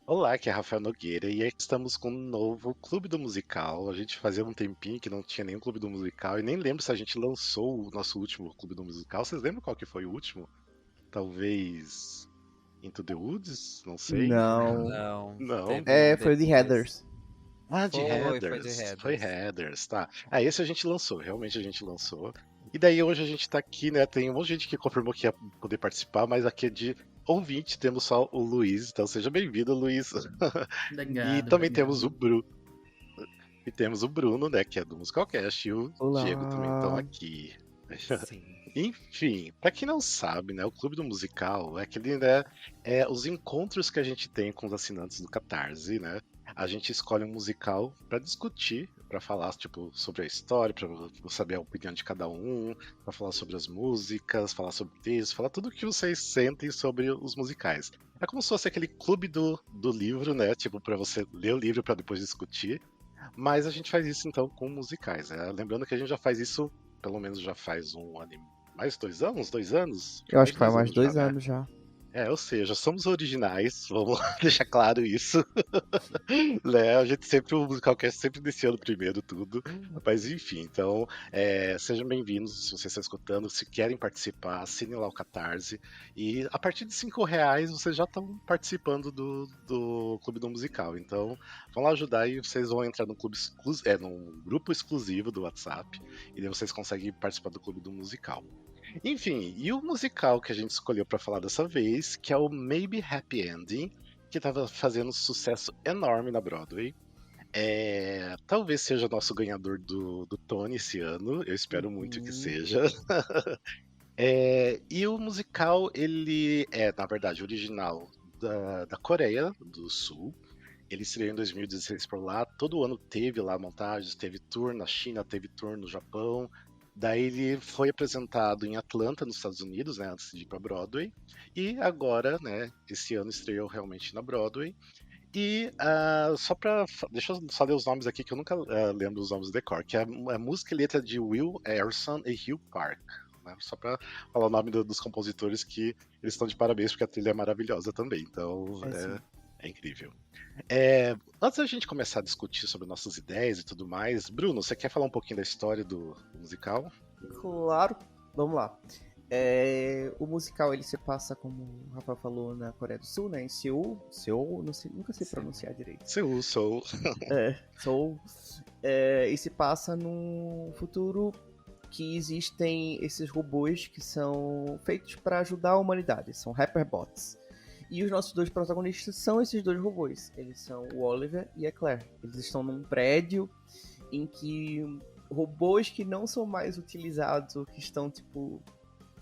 Olá, aqui é Rafael Nogueira e aqui estamos com um novo Clube do Musical. A gente fazia um tempinho que não tinha nenhum Clube do Musical e nem lembro se a gente lançou o nosso último Clube do Musical. Vocês lembram qual que foi o último? Talvez Into the Woods? Não sei. Não. Não, Não. teve um Foi o de depois. Heathers. Ah, de Foi de Heathers. Foi Heathers. Heathers, tá. Ah, esse a gente lançou, realmente a gente lançou. E daí hoje a gente tá aqui, né? Tem um monte de gente que confirmou que ia poder participar, mas aqui é de ouvinte temos só o Luiz, então seja bem-vindo, Luiz. E Obrigado, também temos o obrigado. Bruno. E temos o Bruno, né, que é do Musicalcast, e o Diego também estão Olá. aqui. Sim. Enfim, pra quem não sabe, né, o Clube do Musical é aquele, né, os encontros que a gente tem com os assinantes do Catarse, né? A gente escolhe um musical pra discutir, pra falar, tipo, sobre a história, pra saber a opinião de cada um, pra falar sobre as músicas, falar sobre o texto, falar tudo o que vocês sentem sobre os musicais. É como se fosse aquele clube do livro, né? Tipo, pra você ler o livro pra depois discutir. Mas a gente faz isso então com musicais, né? Lembrando que a gente já faz isso, pelo menos já faz um ano, mais 2 anos? 2 anos? Eu acho Mais que faz dois mais anos já, 2 né? anos já. Ou seja, somos originais, vamos deixar claro isso. Né? A gente sempre, o Musicalcast sempre iniciando primeiro tudo. Mas enfim, então, sejam bem-vindos se vocês estão escutando. Se querem participar, assinem lá o Catarse. E a partir de R$ 5 vocês já estão participando do Clube do Musical. Então, vão lá ajudar e vocês vão entrar num grupo exclusivo do WhatsApp. E daí vocês conseguem participar do Clube do Musical. Enfim, e o musical que a gente escolheu pra falar dessa vez, que é o Maybe Happy Ending, que tava fazendo um sucesso enorme na Broadway. Talvez seja nosso ganhador do Tony esse ano, eu espero muito que Uhum. seja. E o musical, ele é, na verdade, original da Coreia do Sul. Ele estreou em 2016 por lá. Todo ano teve lá montagens, teve tour na China, teve tour no Japão. Daí ele foi apresentado em Atlanta, nos Estados Unidos, né, antes de ir para Broadway. E agora, né, esse ano estreou realmente na Broadway. E deixa eu só ler os nomes aqui que eu nunca lembro os nomes de cor, que é a música e letra de Will Emerson e Hugh Park. Né, só para falar o nome dos compositores que eles estão de parabéns porque a trilha é maravilhosa também. Então É sim. é incrível. Antes da gente começar a discutir sobre nossas ideias e tudo mais, Bruno, você quer falar um pouquinho da história do musical? Claro. Vamos lá. O musical ele se passa, como o Rafa falou, na Coreia do Sul, né? Em Seul. Seul, não sei, nunca sei Sim. pronunciar direito. Seul, Soul. Seul. E se passa num futuro que existem esses robôs que são feitos para ajudar a humanidade. São Hyperbots. E os nossos dois protagonistas são esses dois robôs. Eles são o Oliver e a Claire. Eles estão num prédio em que robôs que não são mais utilizados, ou que estão, tipo,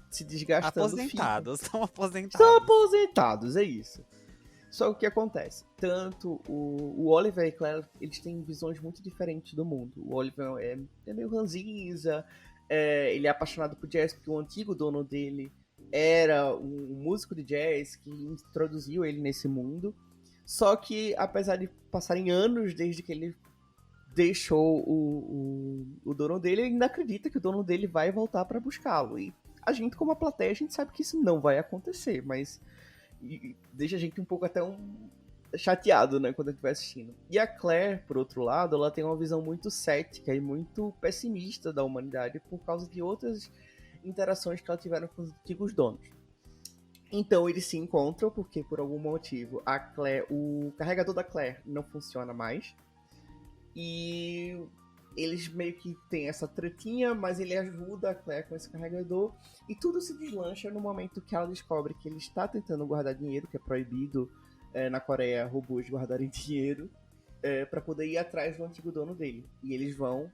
se desgastando, Aposentados, estão Estão aposentados. aposentados, é isso. Só que o que acontece? Tanto o Oliver e a Claire, eles têm visões muito diferentes do mundo. O Oliver é meio ranzinza, ele é apaixonado por jazz, porque o antigo dono dele era um músico de jazz que introduziu ele nesse mundo. Só que, apesar de passarem anos desde que ele deixou o dono dele, ele ainda acredita que o dono dele vai voltar para buscá-lo. E a gente, como a plateia, a gente sabe que isso não vai acontecer, mas deixa a gente um pouco até chateado, né, quando a gente vai assistindo. E a Claire, por outro lado, ela tem uma visão muito cética e muito pessimista da humanidade por causa de outras interações que ela tiveram com os antigos donos. Então eles se encontram porque, por algum motivo, o carregador da Claire não funciona mais. E eles meio que têm essa tretinha, mas ele ajuda a Claire com esse carregador. E tudo se deslancha no momento que ela descobre que ele está tentando guardar dinheiro, que é proibido na Coreia robôs guardarem dinheiro, para poder ir atrás do antigo dono dele. E eles vão,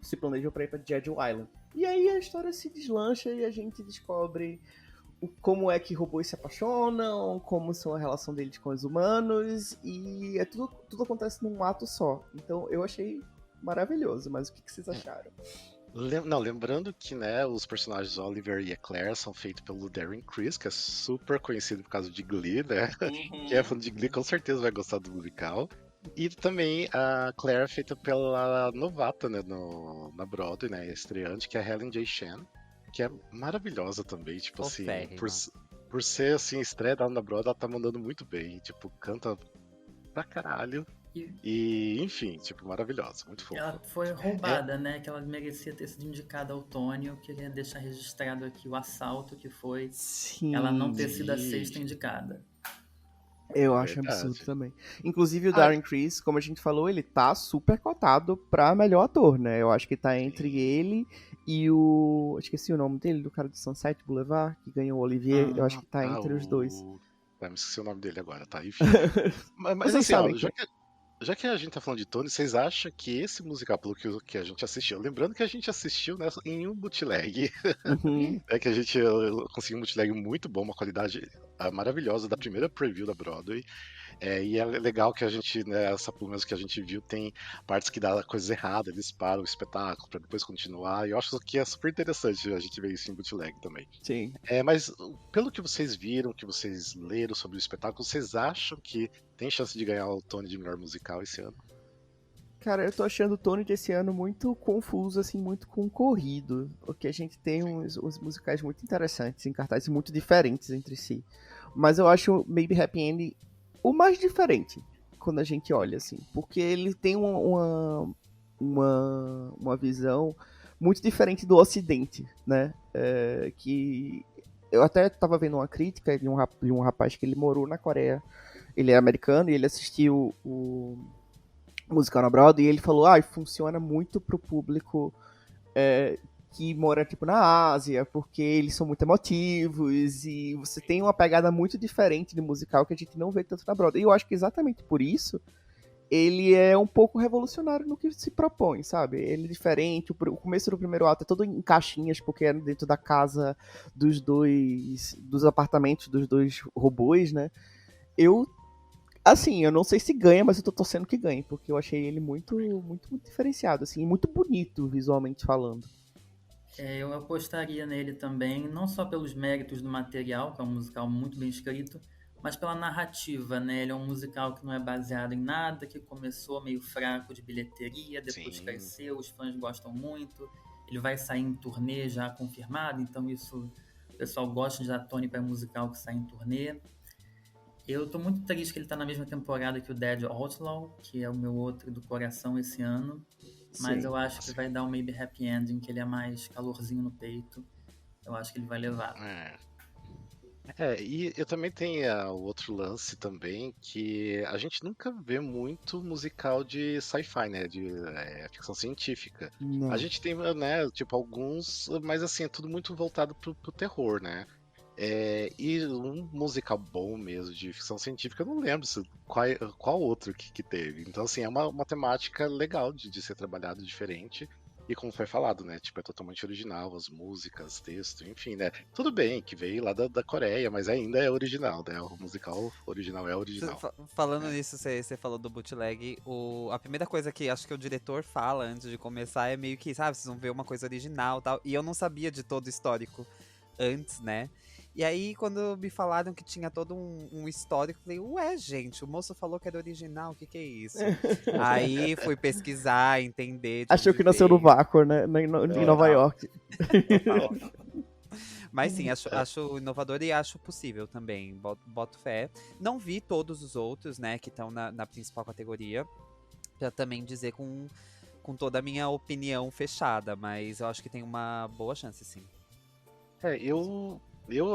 se planejam para ir para Jeju Island. E aí a história se deslancha e a gente descobre como é que robôs se apaixonam, como são a relação deles com os humanos, e tudo acontece num ato só. Então eu achei maravilhoso, mas o que vocês acharam? Não, lembrando que, né, os personagens Oliver e a Claire são feitos pelo Darren Criss, que é super conhecido por causa de Glee, né? Quem é fã de Glee com certeza vai gostar do musical. E também a Claire é feita pela novata, né, na Broadway, né, estreante, que é a Helen J. Chan, que é maravilhosa também, tipo assim, Oférrima. por ser assim, estreia dela na Broadway, ela tá mandando muito bem, tipo, canta pra caralho. E E, enfim, tipo, maravilhosa, muito ela fofa. foi É, roubada, né? Que ela merecia ter sido indicada ao Tony. Eu queria deixar registrado aqui o assalto que foi ela não ter Sim, sido a sim, sexta indicada. eu acho absurdo verdade. também. Inclusive o Ah, Darren Criss, como a gente falou, ele tá super cotado pra melhor ator, né? Eu acho que tá entre sim. ele e o. Esqueci o nome dele, do cara do Sunset Boulevard, que ganhou o Olivier. Eu acho Ah, que tá tá, entre os dois. me esqueci o nome dele agora, tá? Enfim. Mas Vocês assim, ó, sabem quem já que a gente tá falando de Tony, vocês acham que esse musical pelo que a gente assistiu, lembrando que a gente assistiu né, em um bootleg, é. Uhum. é que a gente conseguiu um bootleg muito bom, uma qualidade maravilhosa da primeira preview da Broadway. E é legal que a gente, né, essa pelo menos que a gente viu, tem partes que dá coisas erradas, eles param o espetáculo para depois continuar. E eu acho que é super interessante a gente ver isso em bootleg também. Sim. Mas pelo que vocês viram, que vocês leram sobre o espetáculo, vocês acham que tem chance de ganhar o Tony de melhor musical esse ano? Cara, eu tô achando o Tony desse ano muito confuso, assim, muito concorrido. Porque a gente tem Sim. uns musicais muito interessantes, em cartazes muito diferentes entre si. Mas eu acho Maybe Happy End o mais diferente, quando a gente olha, assim. Porque ele tem uma visão muito diferente do Ocidente, né? Que eu até tava vendo uma crítica de um rapaz que ele morou na Coreia. Ele é americano e ele assistiu o musical na Broadway, e ele falou, funciona muito pro público que mora, tipo, na Ásia, porque eles são muito emotivos, e você tem uma pegada muito diferente de musical que a gente não vê tanto na Broadway. E eu acho que exatamente por isso, ele é um pouco revolucionário no que se propõe, sabe? Ele é diferente, o começo do primeiro ato é todo em caixinhas, porque é dentro da casa dos apartamentos dos dois robôs, né? Eu Assim, eu não sei se ganha, mas eu tô torcendo que ganhe, porque eu achei ele muito diferenciado, assim, muito bonito visualmente falando. Eu apostaria nele também, não só pelos méritos do material, que é um musical muito bem escrito, mas pela narrativa, né? Ele é um musical que não é baseado em nada, que começou meio fraco de bilheteria, depois Sim. cresceu, os fãs gostam muito. Ele vai sair em turnê já confirmado, então isso o pessoal gosta de dar Tony para musical que sai em turnê. Eu tô muito triste que ele tá na mesma temporada que o Dead Outlaw, que é o meu outro do coração esse ano. Mas Sim. eu acho que Assim, vai dar um Maybe Happy Ending, que ele é mais calorzinho no peito. Eu acho que ele vai levar. é. E eu também tenho o outro lance também, que a gente nunca vê muito musical de sci-fi, né? De ficção científica. A Não. gente tem, né, tipo, alguns, mas assim, é tudo muito voltado pro terror, né? E um musical bom mesmo de ficção científica, eu não lembro qual outro que teve. Então, assim, é uma temática legal de ser trabalhado diferente. E como foi falado, né? Tipo, é totalmente original, as músicas, texto, enfim, né? Tudo bem que veio lá da Coreia, mas ainda é original, né? O musical original é original. Falando Né? nisso, você falou do bootleg. A primeira coisa que acho que o diretor fala antes de começar é meio que, sabe, vocês vão ver uma coisa original e tal. E eu não sabia de todo o histórico antes, né? E aí, quando me falaram que tinha todo um histórico, eu falei, ué, gente, o moço falou que era original, o que é isso? Aí fui pesquisar, entender de Achou onde que nasceu no veio. vácuo, né? Em Nova Total. York. Total. Mas sim, acho inovador e acho possível também. Boto fé. Não vi todos os outros, né, que estão na principal categoria. Pra também dizer com toda a minha opinião fechada. Mas eu acho que tem uma boa chance, sim.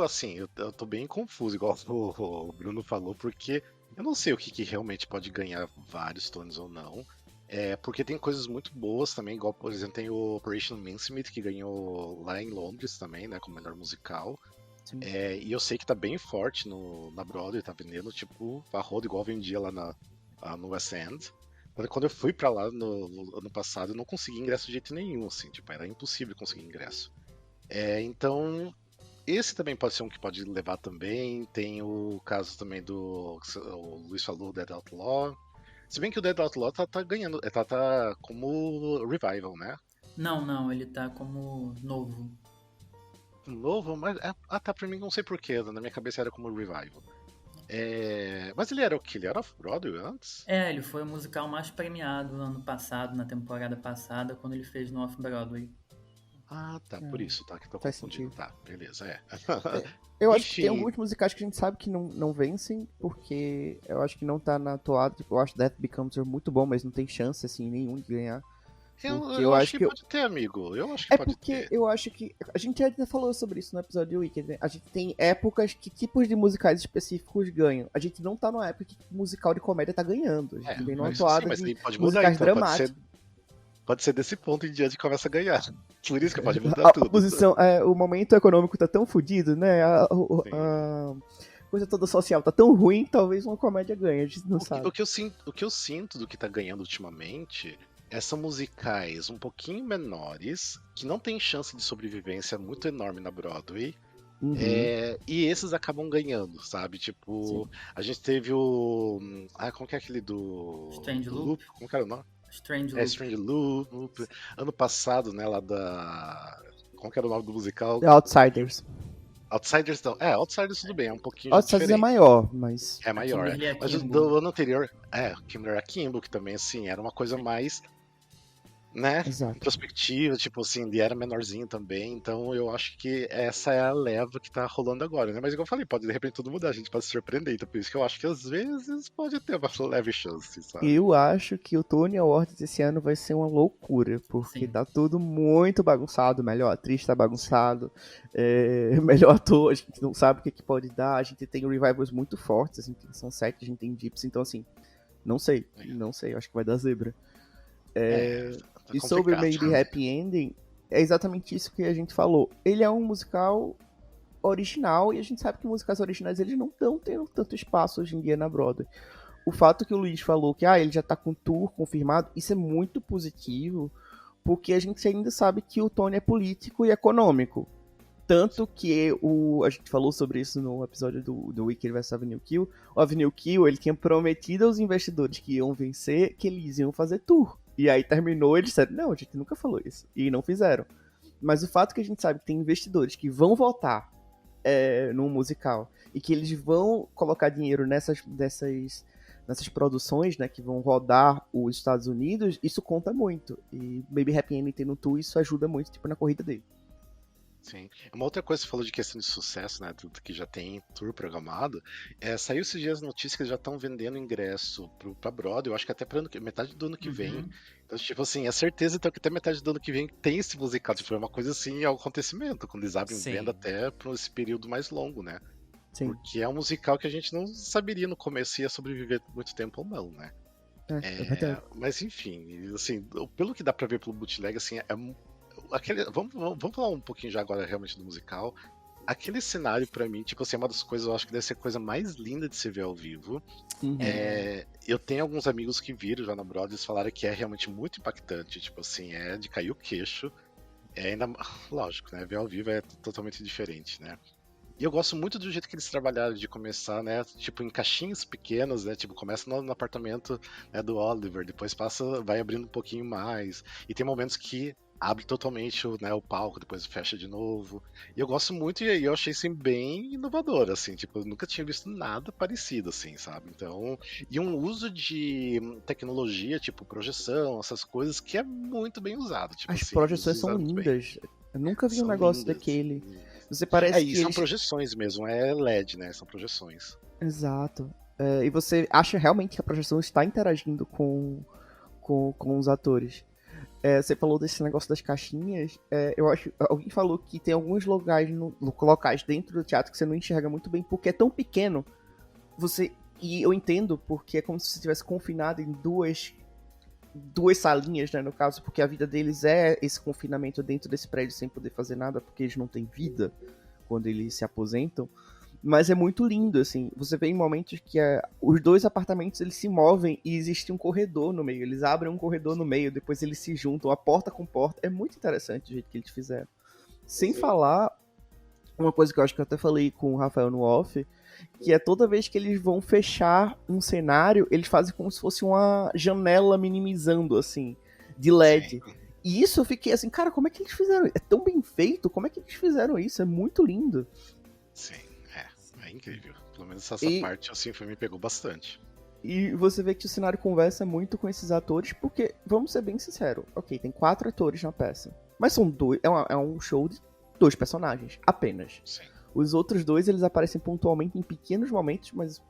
Assim, eu tô bem confuso, igual o Bruno falou, porque eu não sei o que realmente pode ganhar vários Tonys ou não. Porque tem coisas muito boas também, igual, por exemplo, tem o Operation Mincemeat, que ganhou lá em Londres também, né, como melhor musical. Sim. E eu sei que tá bem forte na Broadway, tá vendendo, tipo, a roda igual vendia lá no West End. Quando eu fui pra lá no ano passado, eu não consegui ingresso de jeito nenhum, assim, tipo, era impossível conseguir ingresso. Então, esse também pode ser um que pode levar também. Tem o caso também o Luiz falou, Dead Outlaw. Se bem que o Dead Outlaw tá ganhando, tá como revival, né? Não, não, ele tá como novo. Novo, mas. Tá, pra mim não sei porquê, na minha cabeça era como revival. Mas ele era o que? Ele era off-Broadway antes? Ele foi o musical mais premiado no ano passado, na temporada passada, quando ele fez no Off-Broadway. Ah, tá, por isso, tá, que tô Faz confundindo. sentido. Tá, beleza, é. Eu acho que tem Enfim. alguns musicais que a gente sabe que não vencem, porque eu acho que não tá na toada. Tipo, eu acho Death Becomes Her muito bom, mas não tem chance, assim, nenhum de ganhar. Porque Eu eu acho acho que que. pode ter, amigo. Eu acho que É pode porque ter. eu acho que. A gente já até falou sobre isso no episódio de Wicked, né? A gente tem épocas que tipos de musicais específicos ganham. A gente não tá numa época que musical de comédia tá ganhando. A gente vem numa Isso sim, toada mas de aí pode mudar, musicais então. dramáticos. Pode ser desse ponto em diante que começa a ganhar. Por isso que pode mudar A tudo. posição, o momento econômico tá tão fodido, né? Sim. A coisa toda social tá tão ruim que talvez uma comédia ganhe, a gente não sabe. O que eu sinto do que tá ganhando ultimamente são musicais um pouquinho menores, que não tem chance de sobrevivência muito enorme na Broadway. Uhum. E esses acabam ganhando, sabe? Tipo, Sim. a gente teve o. Como que é aquele do. Strange do Loop. Como que era o nome? Strange Loop. Strange Loop. Ano passado, né, lá da. Como que era o nome do musical? The Outsiders. Outsiders não. Outsiders tudo bem, é um pouquinho já Outsiders é diferente. maior, mas. É maior, Kimberly Mas o Akimbo. do ano anterior, Kimberly Akimbo, que também, assim, era uma coisa mais, né, Exato. introspectiva, tipo assim, ele era menorzinho também, então eu acho que essa é a leva que tá rolando agora, né? Mas igual eu falei, pode de repente tudo mudar, a gente pode se surpreender, então por isso que eu acho que às vezes pode ter uma leve chance, sabe? Eu acho que o Tony Awards esse ano vai ser uma loucura, porque Sim. tá tudo muito bagunçado. Melhor atriz tá bagunçado, melhor ator, a gente não sabe o que pode dar. A gente tem revivals muito fortes, assim, são 7, a gente tem Gypsy, então assim, não sei, eu acho que vai dar zebra. Tá E sobre complicado. Maybe Happy Ending, é exatamente isso que a gente falou. Ele é um musical original e a gente sabe que musicais originais eles não estão tendo tanto espaço hoje em dia na Broadway. O fato que o Luiz falou que ele já tá com tour confirmado, isso é muito positivo, porque a gente ainda sabe que o Tony é político e econômico. Tanto que a gente falou sobre isso no episódio do Wicked vs Avenue Q. O Avenue Q, ele tinha prometido aos investidores que iam vencer que eles iam fazer tour. E aí terminou, eles disseram, não, a gente nunca falou isso. E não fizeram. Mas o fato que a gente sabe que tem investidores que vão votar num musical e que eles vão colocar dinheiro nessas produções, né, que vão rodar os Estados Unidos, isso conta muito. E Baby Happy Ending tendo tour, isso ajuda muito, tipo, na corrida dele. Sim. Uma outra coisa que você falou de questão de sucesso, né? Tudo que já tem tour programado. Saiu esses dias a notícia que eles já estão vendendo ingresso pra Broadway, eu acho que até pra metade do ano que vem. Então, tipo assim, é certeza então que até metade do ano que vem tem esse musical. Tipo, é uma coisa assim, é um acontecimento, quando eles abrem venda até por esse período mais longo, né? Sim. Porque é um musical que a gente não saberia no começo se ia sobreviver muito tempo ou não, né? Mas enfim, assim, pelo que dá pra ver pelo bootleg, assim, vamos falar um pouquinho já agora realmente do musical. Aquele cenário pra mim, tipo assim, é uma das coisas, eu acho que deve ser a coisa mais linda de se ver ao vivo. Uhum. Eu tenho alguns amigos que viram já na Broadway, eles falaram que é realmente muito impactante, tipo assim, é de cair o queixo. Ainda, lógico, né, ver ao vivo é totalmente diferente, né. E eu gosto muito do jeito que eles trabalharam de começar, né, tipo em caixinhas pequenas, né, tipo começa no apartamento, né, do Oliver, depois vai abrindo um pouquinho mais, e tem momentos que abre totalmente o palco, depois fecha de novo. E eu gosto muito, e eu achei assim bem inovador, assim, tipo, eu nunca tinha visto nada parecido, assim, sabe? Então, e um uso de tecnologia, tipo projeção, essas coisas, que é muito bem usado. Tipo, As assim, projeções eles são usaram muito bem. lindas. Eu nunca vi um São negócio lindas. daquele. Você parece E que são eles... projeções mesmo, é LED, né? São projeções. Exato. E você acha realmente que a projeção está interagindo com os atores. Você falou desse negócio das caixinhas. Eu acho. Alguém falou que tem alguns locais dentro do teatro que você não enxerga muito bem, porque é tão pequeno. E eu entendo, porque é como se você estivesse confinado em duas salinhas, né, no caso, porque a vida deles é esse confinamento dentro desse prédio sem poder fazer nada, porque eles não têm vida quando eles se aposentam. Mas é muito lindo, assim. Você vê em momentos que os dois apartamentos eles se movem e existe um corredor no meio. Eles abrem um corredor no meio, depois eles se juntam, a porta com porta. É muito interessante o jeito que eles fizeram. Sem falar, uma coisa que eu acho que eu até falei com o Rafael no off, que é toda vez que eles vão fechar um cenário, eles fazem como se fosse uma janela minimizando, assim, de LED. Sim. E isso eu fiquei assim, cara, como é que eles fizeram? É tão bem feito, como é que eles fizeram isso? É muito lindo. Sim. É incrível. Pelo menos essa parte, assim, me pegou bastante. E você vê que o cenário conversa muito com esses atores, porque, vamos ser bem sinceros, ok, tem 4 atores na peça, Mas são dois. É um show de 2 personagens, apenas. Sim. Os outros 2, eles aparecem pontualmente em pequenos momentos, mas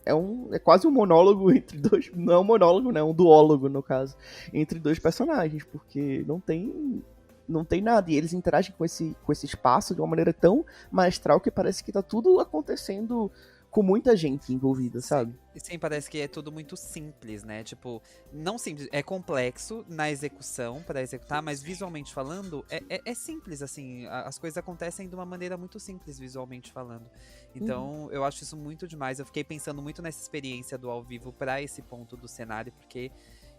é quase um monólogo entre dois. Não é um monólogo, né? É um duólogo, no caso. Entre 2 personagens, porque não tem nada. E eles interagem com esse espaço de uma maneira tão maestral que parece que tá tudo acontecendo com muita gente envolvida, sabe? Sim, parece que é tudo muito simples, né? Tipo, não simples, é complexo na execução, para executar, mas visualmente falando, é simples, assim. As coisas acontecem de uma maneira muito simples, visualmente falando. Então, eu acho isso muito demais. Eu fiquei pensando muito nessa experiência do ao vivo pra esse ponto do cenário, porque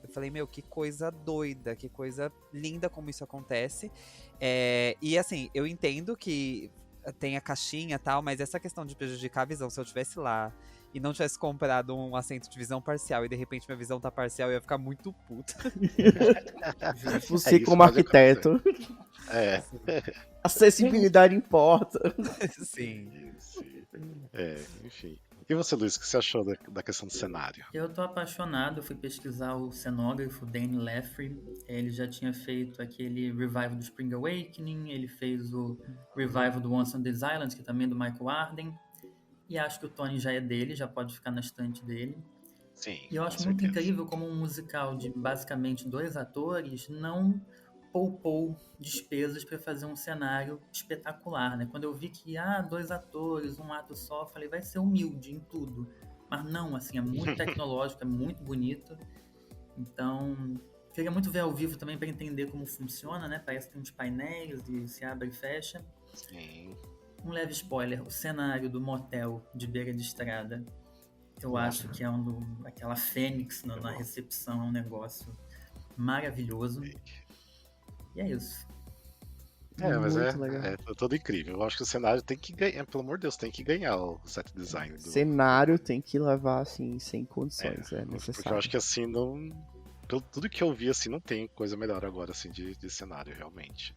eu falei, meu, que coisa doida, que coisa linda como isso acontece. E assim, eu entendo que tem a caixinha e tal, mas essa questão de prejudicar a visão, se eu tivesse lá e não tivesse comprado um assento de visão parcial e de repente minha visão tá parcial, eu ia ficar muito puta. Você isso como pode arquiteto, É, acessibilidade importa. Sim. isso. Enfim. E você, Luiz, o que você achou da questão do cenário? Eu tô apaixonado, eu fui pesquisar o cenógrafo Danny Leffrey. Ele já tinha feito aquele revival do Spring Awakening, ele fez o revival do Once on This Island, que também é do Michael Arden. E acho que o Tony já é dele, já pode ficar na estante dele. Sim, E eu acho com muito certeza. incrível como um musical de basicamente 2 atores não poupou despesas para fazer um cenário espetacular, né? Quando eu vi que 2 atores, um ato só, eu falei, vai ser humilde em tudo. Mas não, assim, é muito tecnológico, é muito bonito. Então, queria muito ver ao vivo também para entender como funciona, né? Parece que tem uns painéis e se abre e fecha. Sim. Um leve spoiler, o cenário do motel de beira de estrada, eu acho que é aquela fênix na recepção, é um negócio maravilhoso. E é isso. Mas Muito legal. é todo incrível. Eu acho que o cenário tem que ganhar, pelo amor de Deus, tem que ganhar o set design do. Cenário tem que levar, assim, sem condições, é Porque necessário. eu acho que assim, não. Pelo tudo que eu vi, assim, não tem coisa melhor agora, assim, de cenário, realmente.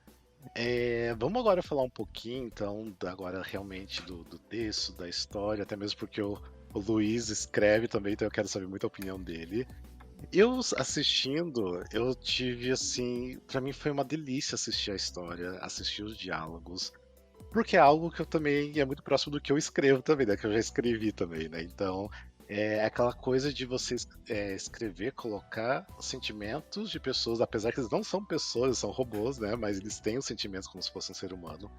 Vamos agora falar um pouquinho, então, agora realmente do texto, da história, até mesmo porque o Luiz escreve também, então eu quero saber muito a opinião dele. Eu assistindo, eu tive assim, pra mim foi uma delícia assistir a história, assistir os diálogos, porque é algo que eu também é muito próximo do que eu escrevo também, né? Que eu já escrevi também, né? Então é aquela coisa de você escrever, colocar os sentimentos de pessoas, apesar que eles não são pessoas, eles são robôs, né? Mas eles têm os sentimentos como se fosse um ser humano.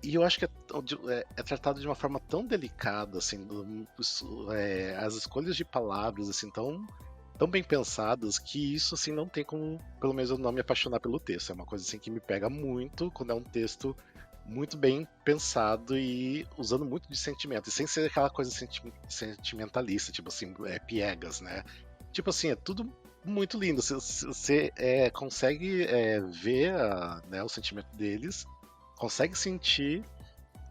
E eu acho que é tratado de uma forma tão delicada, assim, as escolhas de palavras, assim, tão bem pensadas, que isso, assim, não tem como, pelo menos eu não me apaixonar pelo texto. É uma coisa, assim, que me pega muito quando é um texto muito bem pensado e usando muito de sentimento, e sem ser aquela coisa sentimentalista, tipo assim, piegas, né? Tipo assim, é tudo muito lindo. Você consegue ver né, o sentimento deles, consegue sentir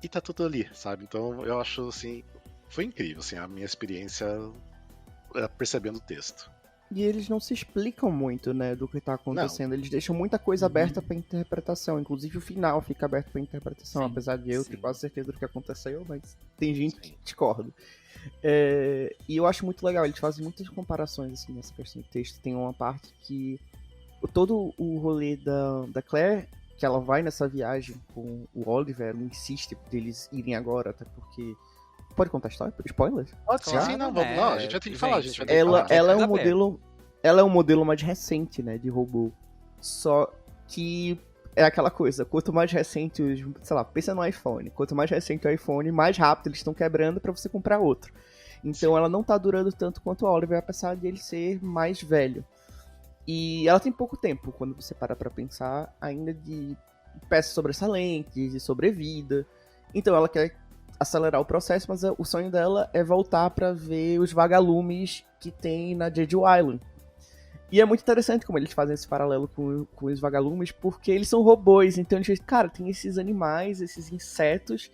e tá tudo ali, sabe? Então eu acho assim, foi incrível assim, a minha experiência percebendo o texto. E eles não se explicam muito, né, do que tá acontecendo. Eles deixam muita coisa aberta pra interpretação. Inclusive o final fica aberto pra interpretação. Sim, Apesar de eu ter sim. quase certeza do que aconteceu, mas tem gente Sim. que discorda. E eu acho muito legal. Eles fazem muitas comparações assim, nessa questão de texto. Tem uma parte que todo o rolê da Claire, que ela vai nessa viagem com o Oliver, insiste deles irem agora, até porque... Pode contar a história? Spoiler? Pode Claro, sim, não, né? vamos, não, a gente vai ter que falar, a gente vai ter que Ela falar. é um Nada modelo. Ela é um modelo mais recente, né, de robô. Só que é aquela coisa, quanto mais recente os, sei lá, pensa no iPhone. Quanto mais recente o iPhone, mais rápido eles estão quebrando pra você comprar outro. Então ela não tá durando tanto quanto o Oliver, apesar de ele ser mais velho. E ela tem pouco tempo, quando você para pra pensar, ainda de peças sobressalentes, de sobrevida. Então ela quer acelerar o processo, mas o sonho dela é voltar pra ver os vagalumes que tem na Jeju Island. E é muito interessante como eles fazem esse paralelo com os vagalumes, porque eles são robôs, então eles dizem, cara, tem esses animais, esses insetos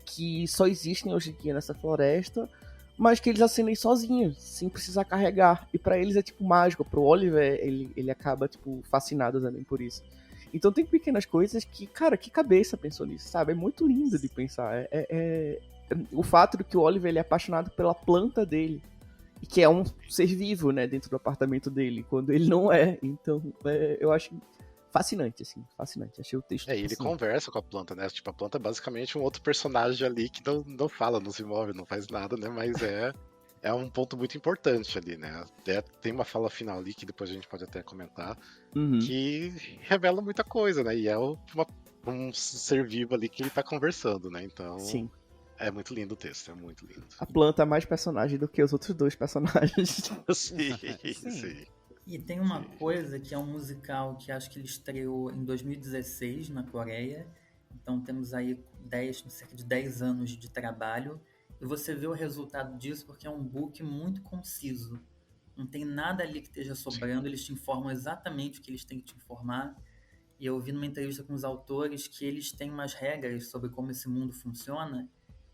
que só existem hoje em dia nessa floresta, mas que eles acendem sozinhos, sem precisar carregar. E pra eles é tipo mágico, pro Oliver ele acaba tipo fascinado também por isso. Então tem pequenas coisas que, cara, que cabeça pensou nisso, sabe? É muito lindo de pensar. O fato de que o Oliver ele é apaixonado pela planta dele, e que é um ser vivo, né, dentro do apartamento dele, quando ele não é. Então, eu acho fascinante, assim, fascinante. Achei o texto É, e ele fascinante. conversa com a planta, né? Tipo, a planta é basicamente um outro personagem ali que não fala, não se move, não faz nada, né? Mas é um ponto muito importante ali, né? Até tem uma fala final ali que depois a gente pode até comentar, Uhum. que revela muita coisa, né? E é um ser vivo ali que ele tá conversando, né? Então, Sim. é muito lindo o texto, é muito lindo. A planta é mais personagem do que os outros dois personagens. Sim, Sim. sim. E tem uma Sim. coisa que é um musical que acho que ele estreou em 2016 na Coreia. Então temos aí cerca de 10 anos de trabalho. E você vê o resultado disso porque é um book muito conciso. Não tem nada ali que esteja sobrando, eles te informam exatamente o que eles têm que te informar. E eu vi numa entrevista com os autores que eles têm umas regras sobre como esse mundo funciona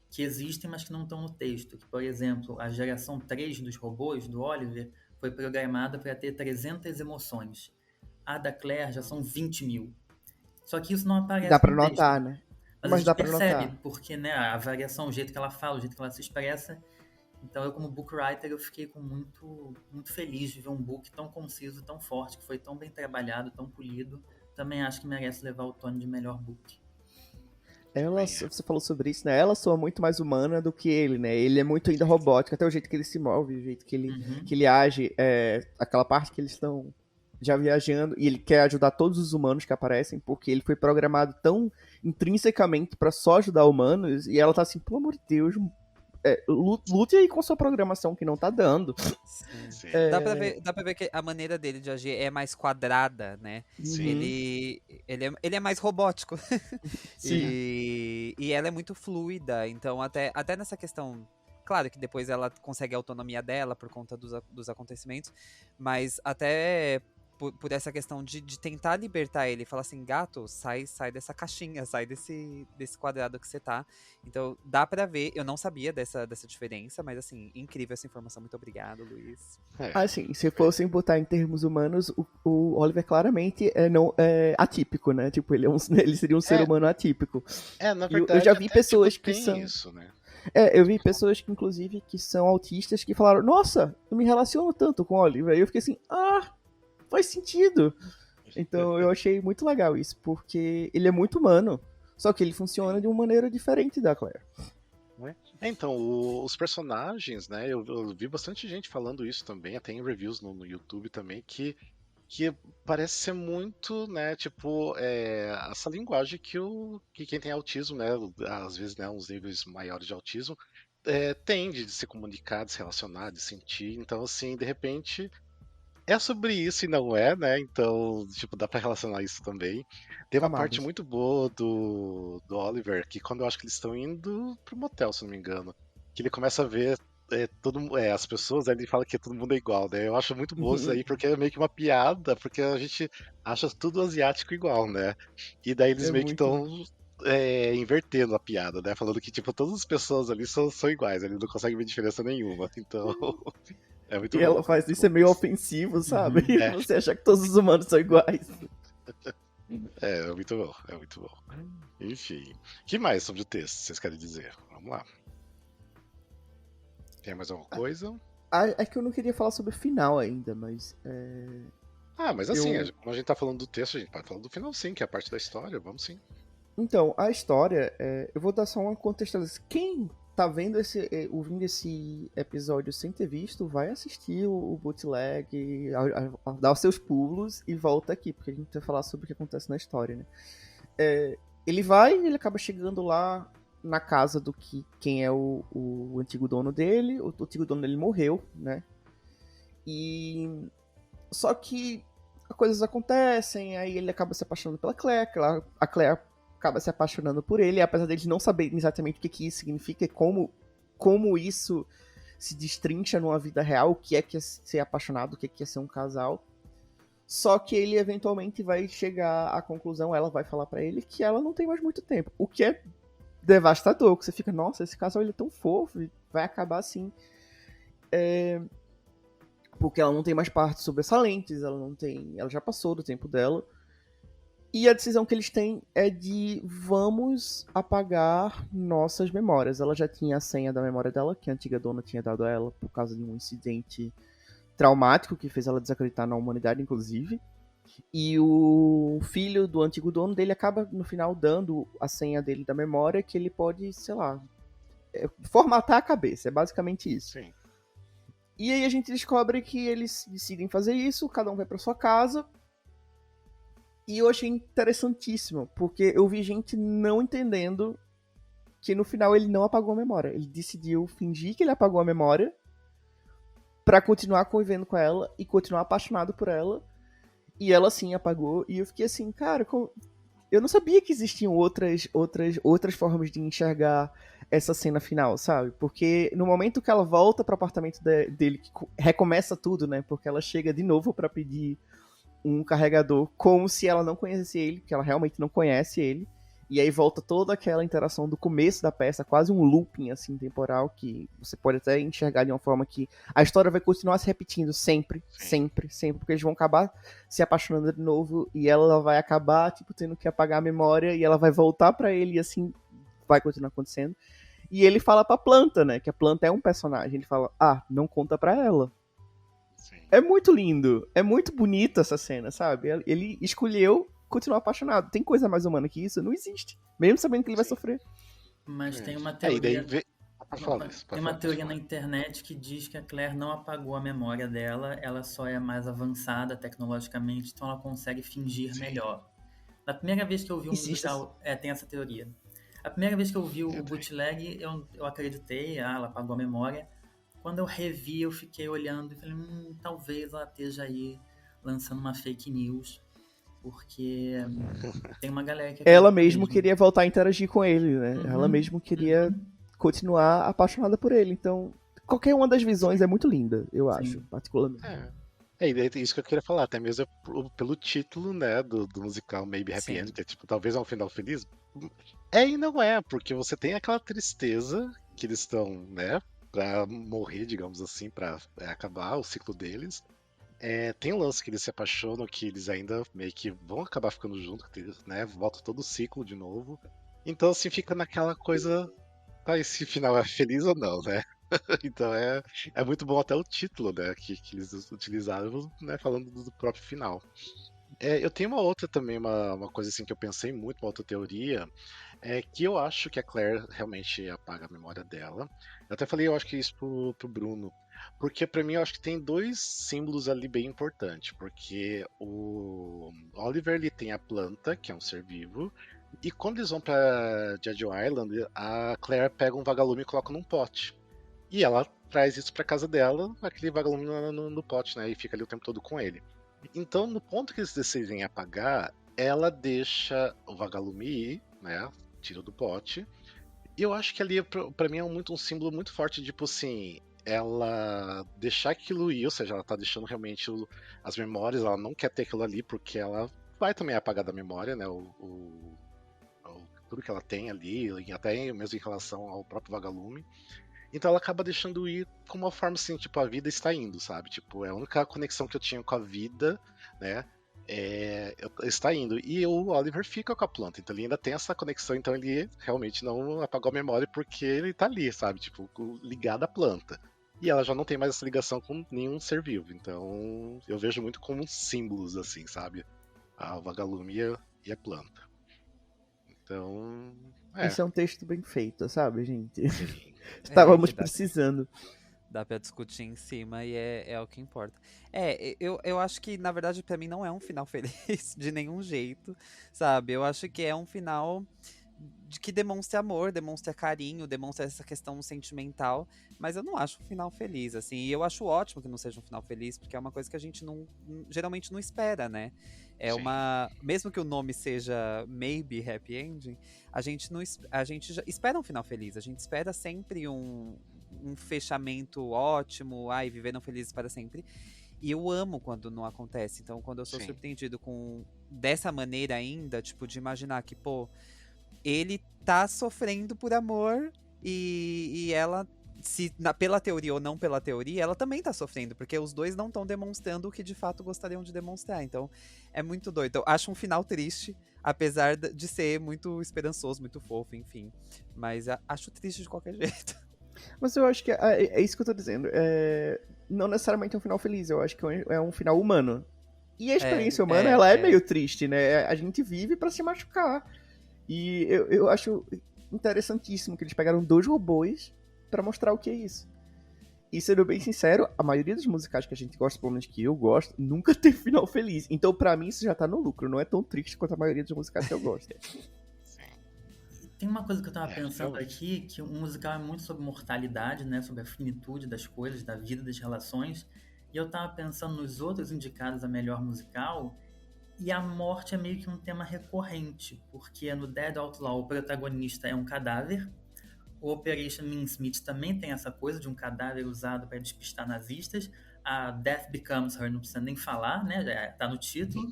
que existem, mas que não estão no texto. Que, por exemplo, a geração 3 dos robôs, do Oliver, foi programada para ter 300 emoções. A da Claire já são 20.000. Só que isso não Dá aparece pra no texto. notar, né? Mas a Mas gente dá pra percebe, notar. porque né, a variação, o jeito que ela fala, o jeito que ela se expressa. Então eu, como book writer, eu fiquei muito feliz de ver um book tão conciso, tão forte, que foi tão bem trabalhado, tão polido. Também acho que merece levar o Tony de melhor book. Ela, Também é. você falou sobre isso, né? Ela soa muito mais humana do que ele, né? Ele é muito ainda robótico, até o jeito que ele se move, o jeito que ele age, aquela parte que eles estão já viajando, e ele quer ajudar todos os humanos que aparecem, porque ele foi programado tão intrinsecamente pra só ajudar humanos, e ela tá assim, pelo amor de Deus, lute aí com a sua programação que não tá dando. Sim. Sim, Dá pra ver que a maneira dele de agir é mais quadrada, né? sim. Uhum. Ele é mais robótico. Sim. E ela é muito fluida, então até nessa questão. Claro que depois ela consegue a autonomia dela por conta dos acontecimentos, mas até por essa questão de tentar libertar ele, falar assim, gato, sai dessa caixinha, sai desse quadrado que você tá. Então dá pra ver, eu não sabia dessa diferença, mas assim, incrível essa informação, muito obrigado, Luiz. Assim, se fossem botar em termos humanos, o Oliver claramente é atípico, né? Tipo, ele seria um ser humano atípico. Na Eu já verdade, vi até tipo, pessoas que tem são. isso, né? Eu vi pessoas que, inclusive, que são autistas que falaram, nossa, eu me relaciono tanto com o Oliver. E eu fiquei assim, faz sentido. Então eu achei muito legal isso, porque ele é muito humano. Só que ele funciona de uma maneira diferente da Claire. Então, os personagens, né? Eu vi bastante gente falando isso também, até em reviews no YouTube também, que parece ser muito, né, tipo, essa linguagem que quem tem autismo, né, às vezes, né, uns níveis maiores de autismo, tende de se comunicar, de se relacionar, de sentir. Então, assim, de repente, é sobre isso e não é, né? Então, tipo, dá pra relacionar isso também. Tem uma parte Camadas. muito boa do Oliver, que quando eu acho que eles estão indo pro motel, se não me engano, que ele começa a ver as pessoas, aí ele fala que todo mundo é igual, né? Eu acho muito bom isso aí, porque é meio que uma piada, porque a gente acha tudo asiático igual, né? E daí eles É meio que muito. estão invertendo a piada, né? Falando que, tipo, todas as pessoas ali são iguais, ele não consegue ver diferença nenhuma. Então, é E ela faz muito isso, é bom meio isso. ofensivo, sabe? É, Você achar que todos os humanos são iguais. é muito bom, é muito bom. Enfim, o que mais sobre o texto vocês querem dizer? Vamos lá. Tem mais alguma coisa? É que eu não queria falar sobre o final ainda, mas. Mas assim, Eu. como a gente tá falando do texto, a gente pode falar do final sim, que é a parte da história, vamos sim. Então, a história, eu vou dar só uma contextualização. Quem tá vendo ouvindo esse episódio sem ter visto, vai assistir o bootleg, dar os seus pulos e volta aqui, porque a gente vai falar sobre o que acontece na história, né? Ele acaba chegando lá na casa do quem é o antigo dono dele. O antigo dono dele morreu, né? E só que coisas acontecem, aí ele acaba se apaixonando pela Claire, a Claire acaba se apaixonando por ele, apesar deles não saberem exatamente o que isso significa e como isso se destrincha numa vida real, o que é ser apaixonado, o que é ser um casal. Só que ele eventualmente vai chegar à conclusão, ela vai falar pra ele que ela não tem mais muito tempo, o que é devastador, que você fica, nossa, esse casal ele é tão fofo, e vai acabar assim. Porque ela não tem mais partes sobressalentes, ela já passou do tempo dela. E a decisão que eles têm é de vamos apagar nossas memórias. Ela já tinha a senha da memória dela, que a antiga dona tinha dado a ela por causa de um incidente traumático que fez ela desacreditar na humanidade, inclusive. E o filho do antigo dono dele acaba, no final, dando a senha dele da memória, que ele pode, sei lá, formatar a cabeça. É basicamente isso. Sim. E aí a gente descobre que eles decidem fazer isso, cada um vai pra sua casa. E eu achei interessantíssimo, porque eu vi gente não entendendo que no final ele não apagou a memória. Ele decidiu fingir que ele apagou a memória pra continuar convivendo com ela e continuar apaixonado por ela. E ela sim apagou. E eu fiquei assim, cara, eu não sabia que existiam outras formas de enxergar essa cena final, sabe? Porque no momento que ela volta pro apartamento dele, que recomeça tudo, né? Porque ela chega de novo pra pedir um carregador, como se ela não conhecesse ele, porque ela realmente não conhece ele. E aí volta toda aquela interação do começo da peça, quase um looping assim temporal, que você pode até enxergar de uma forma que a história vai continuar se repetindo sempre, sempre, sempre, porque eles vão acabar se apaixonando de novo e ela vai acabar tipo tendo que apagar a memória e ela vai voltar pra ele e assim vai continuar acontecendo. E ele fala pra planta, né, que a planta é um personagem, ele fala: "Ah, não conta pra ela". Sim. É muito lindo, é muito bonita essa cena, sabe? Ele escolheu continuar apaixonado. Tem coisa mais humana que isso? Não existe. Mesmo sabendo que ele vai Sim. sofrer. Mas tem uma E daí teoria. Pode falar isso, Tem uma teoria na internet que diz que a Claire não apagou a memória dela, ela só é mais avançada tecnologicamente, então ela consegue fingir Sim. melhor. Na primeira vez que eu vi um Existe musical, tem essa teoria. A primeira vez que eu vi o bootleg, eu acreditei, ela apagou a memória. Quando eu revi, eu fiquei olhando e falei, talvez ela esteja aí lançando uma fake news, porque tem uma galera que Ela acredita mesmo queria voltar a interagir com ele, né? Ela mesmo queria continuar apaixonada por ele. Então, qualquer uma das visões é muito linda, eu acho, particularmente. E daí tem isso que eu queria falar, até mesmo pelo título, né, do musical Maybe Happy Sim. End, que é tipo, talvez é um final feliz. É e não é, porque você tem aquela tristeza que eles estão, né, pra morrer, digamos assim, pra acabar o ciclo deles. Tem um lance que eles se apaixonam, que eles ainda meio que vão acabar ficando juntos, né, volta todo o ciclo de novo. Então, assim, fica naquela coisa, tá, esse final é feliz ou não, né? Então é muito bom até o título, né, que eles utilizaram, né, falando do próprio final. Eu tenho uma outra também, uma coisa assim que eu pensei muito, uma outra teoria, que eu acho que a Claire realmente apaga a memória dela. Eu até falei, eu acho que isso pro Bruno, porque pra mim eu acho que tem dois símbolos ali bem importantes, porque o Oliver ele tem a planta, que é um ser vivo, e quando eles vão pra Jeju Island, a Claire pega um vagalume e coloca num pote. E ela traz isso pra casa dela, aquele vagalume no pote, né? E fica ali o tempo todo com ele. Então, no ponto que eles decidem apagar, ela deixa o vagalume ir, né? Tira do pote. E eu acho que ali, pra mim, é muito um símbolo muito forte, tipo assim, ela deixar aquilo ir, ou seja, ela tá deixando realmente as memórias, ela não quer ter aquilo ali, porque ela vai também apagar da memória, né? Tudo que ela tem ali, e até mesmo em relação ao próprio vagalume. Então ela acaba deixando ir com uma forma assim, tipo, a vida está indo, sabe? Tipo, é a única conexão que eu tinha com a vida, né? Está indo. E o Oliver fica com a planta, então ele ainda tem essa conexão, então ele realmente não apagou a memória porque ele tá ali, sabe? Tipo, ligado à planta. E ela já não tem mais essa ligação com nenhum ser vivo. Então eu vejo muito como símbolos, assim, sabe? A vagalume e a planta. Então. Esse é um texto bem feito, sabe, gente? Sim. Estávamos que dá- precisando. Dá pra discutir em cima e é o que importa. Eu acho que, na verdade, pra mim não é um final feliz de nenhum jeito, sabe? Eu acho que é um final que demonstra amor, demonstra carinho, demonstra essa questão sentimental, mas eu não acho um final feliz, assim. E eu acho ótimo que não seja um final feliz, porque é uma coisa que a gente geralmente não espera, né? Mesmo que o nome seja Maybe Happy Ending, a gente já espera um final feliz, a gente espera sempre um fechamento ótimo, viveram felizes para sempre. E eu amo quando não acontece. Então, quando eu sou surpreendido dessa maneira ainda, tipo, de imaginar que, pô, ele tá sofrendo por amor e ela, pela teoria ou não pela teoria, ela também tá sofrendo, porque os dois não estão demonstrando o que de fato gostariam de demonstrar. Então, é muito doido. Eu acho um final triste, apesar de ser muito esperançoso, muito fofo, enfim. Mas acho triste de qualquer jeito. Mas eu acho que é isso que eu tô dizendo. Não necessariamente é um final feliz, eu acho que é um final humano. E a experiência humana, ela é meio triste, né? A gente vive pra se machucar. E eu acho interessantíssimo que eles pegaram 2 robôs pra mostrar o que é isso. E sendo bem sincero, a maioria dos musicais que a gente gosta, pelo menos que eu gosto, nunca tem final feliz. Então pra mim isso já tá no lucro, não é tão triste quanto a maioria dos musicais que eu gosto. Tem uma coisa que eu tava pensando aqui, que um musical é muito sobre mortalidade, né? Sobre a finitude das coisas, da vida, das relações. E eu tava pensando nos outros indicados a melhor musical, e a morte é meio que um tema recorrente, porque no Dead Outlaw o protagonista é um cadáver, o Operation Mincemeat também tem essa coisa de um cadáver usado para despistar nazistas, a Death Becomes Her não precisa nem falar, né? Já tá no título.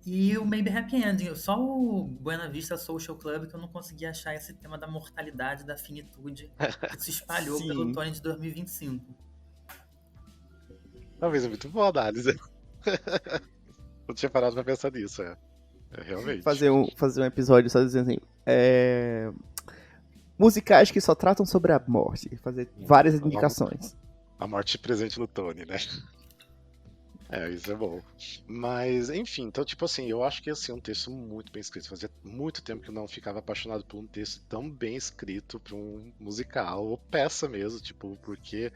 E o Maybe Happy Ending, só o Buena Vista Social Club que eu não consegui achar esse tema da mortalidade, da finitude que se espalhou pelo Tony de 2025. Talvez é muito boa a análise. Não tinha parado pra pensar nisso, realmente. Fazer um episódio só dizendo assim, musicais que só tratam sobre a morte. Fazer várias indicações. A morte presente no Tony, né? Isso é bom. Mas, enfim, então, tipo assim, eu acho que assim, é um texto muito bem escrito. Fazia muito tempo que eu não ficava apaixonado por um texto tão bem escrito pra um musical, ou peça mesmo, tipo, porque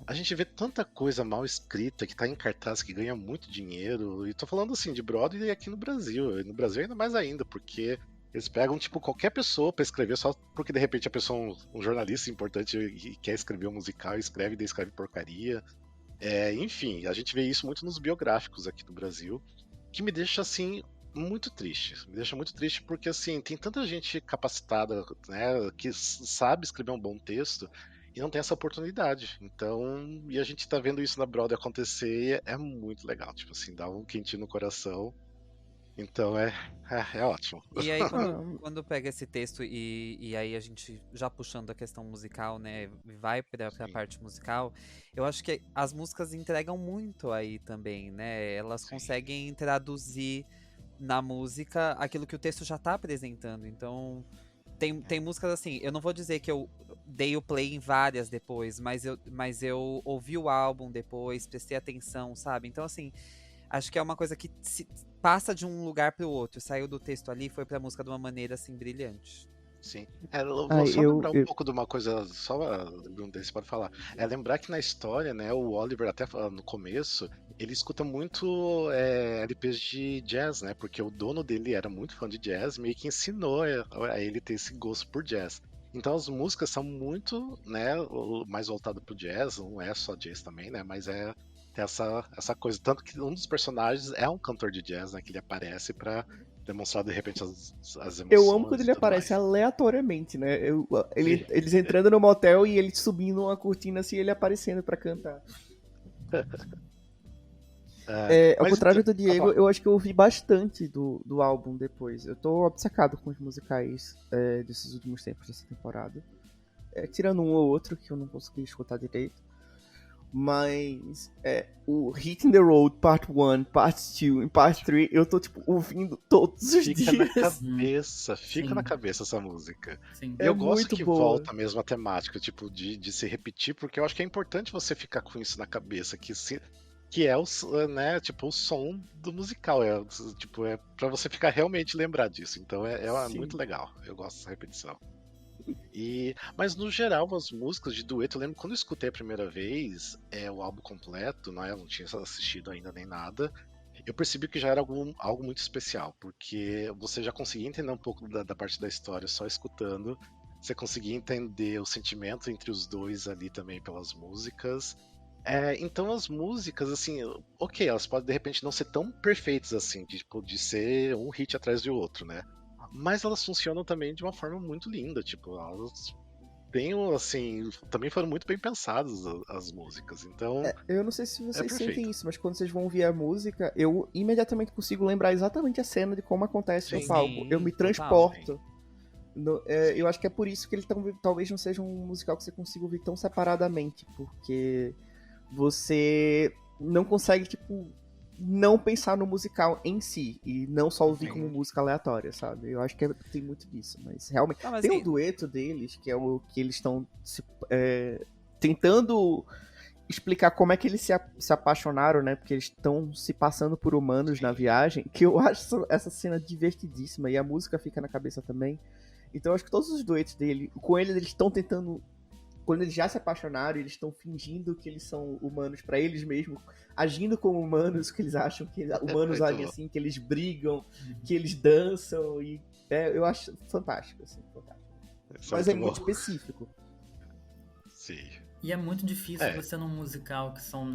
a gente vê tanta coisa mal escrita que tá em cartaz, que ganha muito dinheiro. E tô falando assim, de Broadway aqui no Brasil. E no Brasil ainda mais ainda, porque eles pegam, tipo, qualquer pessoa pra escrever, só porque de repente a pessoa é um jornalista importante e quer escrever um musical, escreve e daí escreve porcaria. Enfim, a gente vê isso muito nos biográficos aqui do Brasil, que me deixa, assim, muito triste. Me deixa muito triste porque, assim, tem tanta gente capacitada, né, que sabe escrever um bom texto e não tem essa oportunidade. Então, e a gente tá vendo isso na Broadway acontecer e é muito legal. Tipo assim, dá um quentinho no coração. Então é ótimo. E aí, quando pega esse texto e aí a gente já puxando a questão musical, né, vai pra parte musical, eu acho que as músicas entregam muito aí também, né? Elas conseguem traduzir na música aquilo que o texto já tá apresentando. Então, tem músicas assim, eu não vou dizer que eu dei o play em várias depois, mas eu ouvi o álbum depois, prestei atenção, sabe? Então, assim, acho que é uma coisa que passa de um lugar pro outro. Saiu do texto ali e foi pra música de uma maneira, assim, brilhante. Sim. Eu vou só lembrar um pouco de uma coisa, Bruno, você pode falar. Lembrar que na história, né, o Oliver, até no começo, ele escuta muito LPs de jazz, né? Porque o dono dele era muito fã de jazz, meio que ensinou a ele ter esse gosto por jazz. Então as músicas são muito, né, mais voltadas pro jazz, não é só jazz também, né? Mas tem essa coisa. Tanto que um dos personagens é um cantor de jazz, né? Que ele aparece pra demonstrar de repente as emoções. Eu amo quando ele aparece aleatoriamente, né? Eles entrando no motel e ele subindo uma cortina assim, ele aparecendo pra cantar. Ao contrário do Diego, eu acho que eu ouvi bastante do álbum depois. Eu tô obcecado com os musicais desses últimos tempos, dessa temporada. Tirando um ou outro que eu não consegui escutar direito. Mas o Hitting the Road Part 1, Part 2 e Part 3, eu tô tipo ouvindo todos os dias. Fica na cabeça essa música. Sim. E eu gosto que volta mesmo a temática, tipo, de se repetir, porque eu acho que é importante você ficar com isso na cabeça, que é o, né, tipo, o som do musical, é pra você ficar realmente lembrar disso. Então é muito legal. Eu gosto dessa repetição. Mas no geral, as músicas de dueto, eu lembro quando eu escutei a primeira vez o álbum completo, eu não tinha assistido ainda nem nada, eu percebi que já era algo muito especial, porque você já conseguia entender um pouco da parte da história só escutando, você conseguia entender o sentimento entre os dois ali também pelas músicas. Então as músicas, assim, ok, elas podem de repente não ser tão perfeitas assim, de ser um hit atrás do outro, né? Mas elas funcionam também de uma forma muito linda, tipo, elas têm, assim, também foram muito bem pensadas as músicas, então... eu não sei se vocês sentem isso, mas quando vocês vão ouvir a música, eu imediatamente consigo lembrar exatamente a cena de como acontece no palco. Eu me transporto. Eu acho que é por isso que ele talvez não seja um musical que você consiga ouvir tão separadamente, porque você não consegue, tipo, não pensar no musical em si e não só ouvir como música aleatória, sabe? Eu acho que tem muito disso, mas realmente tem um dueto deles que é o que eles estão tentando explicar como é que eles se apaixonaram, né? Porque eles estão se passando por humanos na viagem, que eu acho essa cena divertidíssima, e a música fica na cabeça também. Então eu acho que todos os duetos dele, com eles estão tentando... Quando eles já se apaixonaram, eles estão fingindo que eles são humanos pra eles mesmos, agindo como humanos, que eles acham que humanos agem assim, que eles brigam, que eles dançam, e eu acho fantástico, assim, fantástico. Mas é muito específico. Sim. E é muito difícil você num musical que são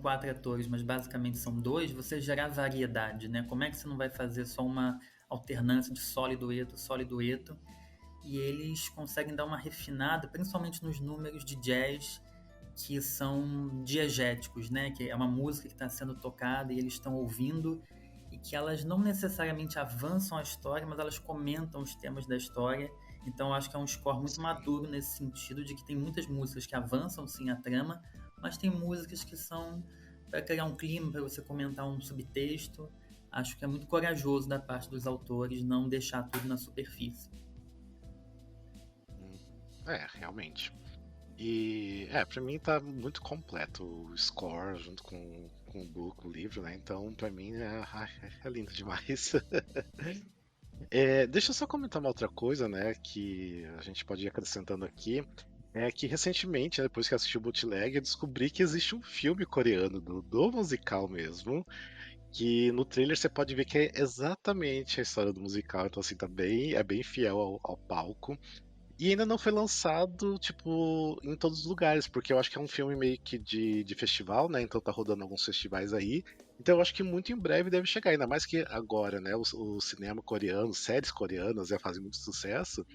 4 atores, mas basicamente são 2, você gerar variedade, né? Como é que você não vai fazer só uma alternância de solo e dueto? E eles conseguem dar uma refinada, principalmente nos números de jazz que são diegéticos, né? Que é uma música que está sendo tocada e eles estão ouvindo, e que elas não necessariamente avançam a história, mas elas comentam os temas da história. Então eu acho que é um score muito maduro nesse sentido, de que tem muitas músicas que avançam sim a trama, mas tem músicas que são para criar um clima, para você comentar um subtexto. Acho que é muito corajoso da parte dos autores não deixar tudo na superfície. Realmente. E, pra mim tá muito completo o score junto com o book, o livro, né? Então, pra mim, é lindo demais. Deixa eu só comentar uma outra coisa, né? Que a gente pode ir acrescentando aqui. É que recentemente, né, depois que assisti o Bootleg, eu descobri que existe um filme coreano do musical mesmo. Que no trailer você pode ver que é exatamente a história do musical. Então, assim, é bem fiel ao palco. E ainda não foi lançado, tipo, em todos os lugares, porque eu acho que é um filme meio que de festival, né? Então tá rodando alguns festivais aí. Então eu acho que muito em breve deve chegar, ainda mais que agora, né? O cinema coreano, séries coreanas já fazem muito sucesso.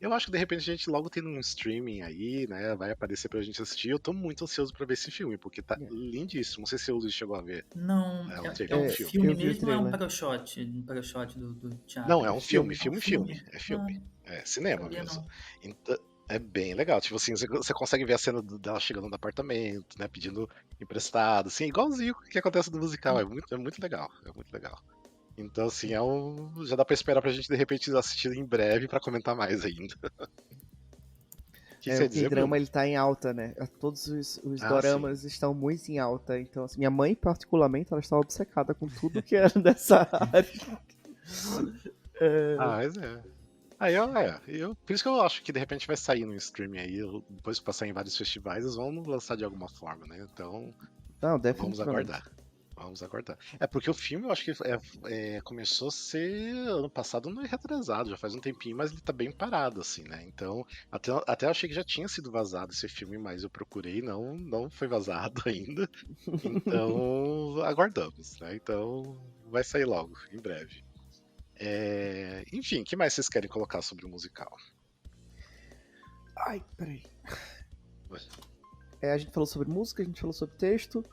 Eu acho que de repente a gente logo tem um streaming aí, né? Vai aparecer pra gente assistir. Eu tô muito ansioso pra ver esse filme, porque tá lindíssimo. Não sei se o chegou a ver. Não, É um um filme eu vi o mesmo ou é um trailer. pro-shot do teatro? Não, é um filme. filme? É filme. É cinema Sabia mesmo. não. Então, é bem legal. Tipo assim, você consegue ver a cena dela chegando no apartamento, né? Pedindo emprestado, assim, igualzinho o que acontece no musical. É muito legal. É muito legal. Então, assim, já dá pra esperar pra gente de repente assistir em breve pra comentar mais ainda. O que você ia O dizer, K-drama Bruno? ele tá em alta, né? Todos os Ah, doramas estão muito em alta. Então, assim, minha mãe, particularmente, ela está obcecada com tudo que era dessa área. Mas é. Aí, por isso que eu acho que de repente vai sair no streaming aí, depois de passar em vários festivais, eles vão lançar de alguma forma, né? Então, Não, vamos definitivamente. aguardar. Vamos aguardar. É porque o filme eu acho que começou a ser ano passado, não é retrasado, já faz um tempinho, mas ele tá bem parado, assim, né? Então, até eu achei que já tinha sido vazado esse filme, mas eu procurei, não foi vazado ainda. Então, aguardamos, né? Então, vai sair logo, em breve. Enfim, o que mais vocês querem colocar sobre o musical? Ai, peraí. A gente falou sobre música, a gente falou sobre texto.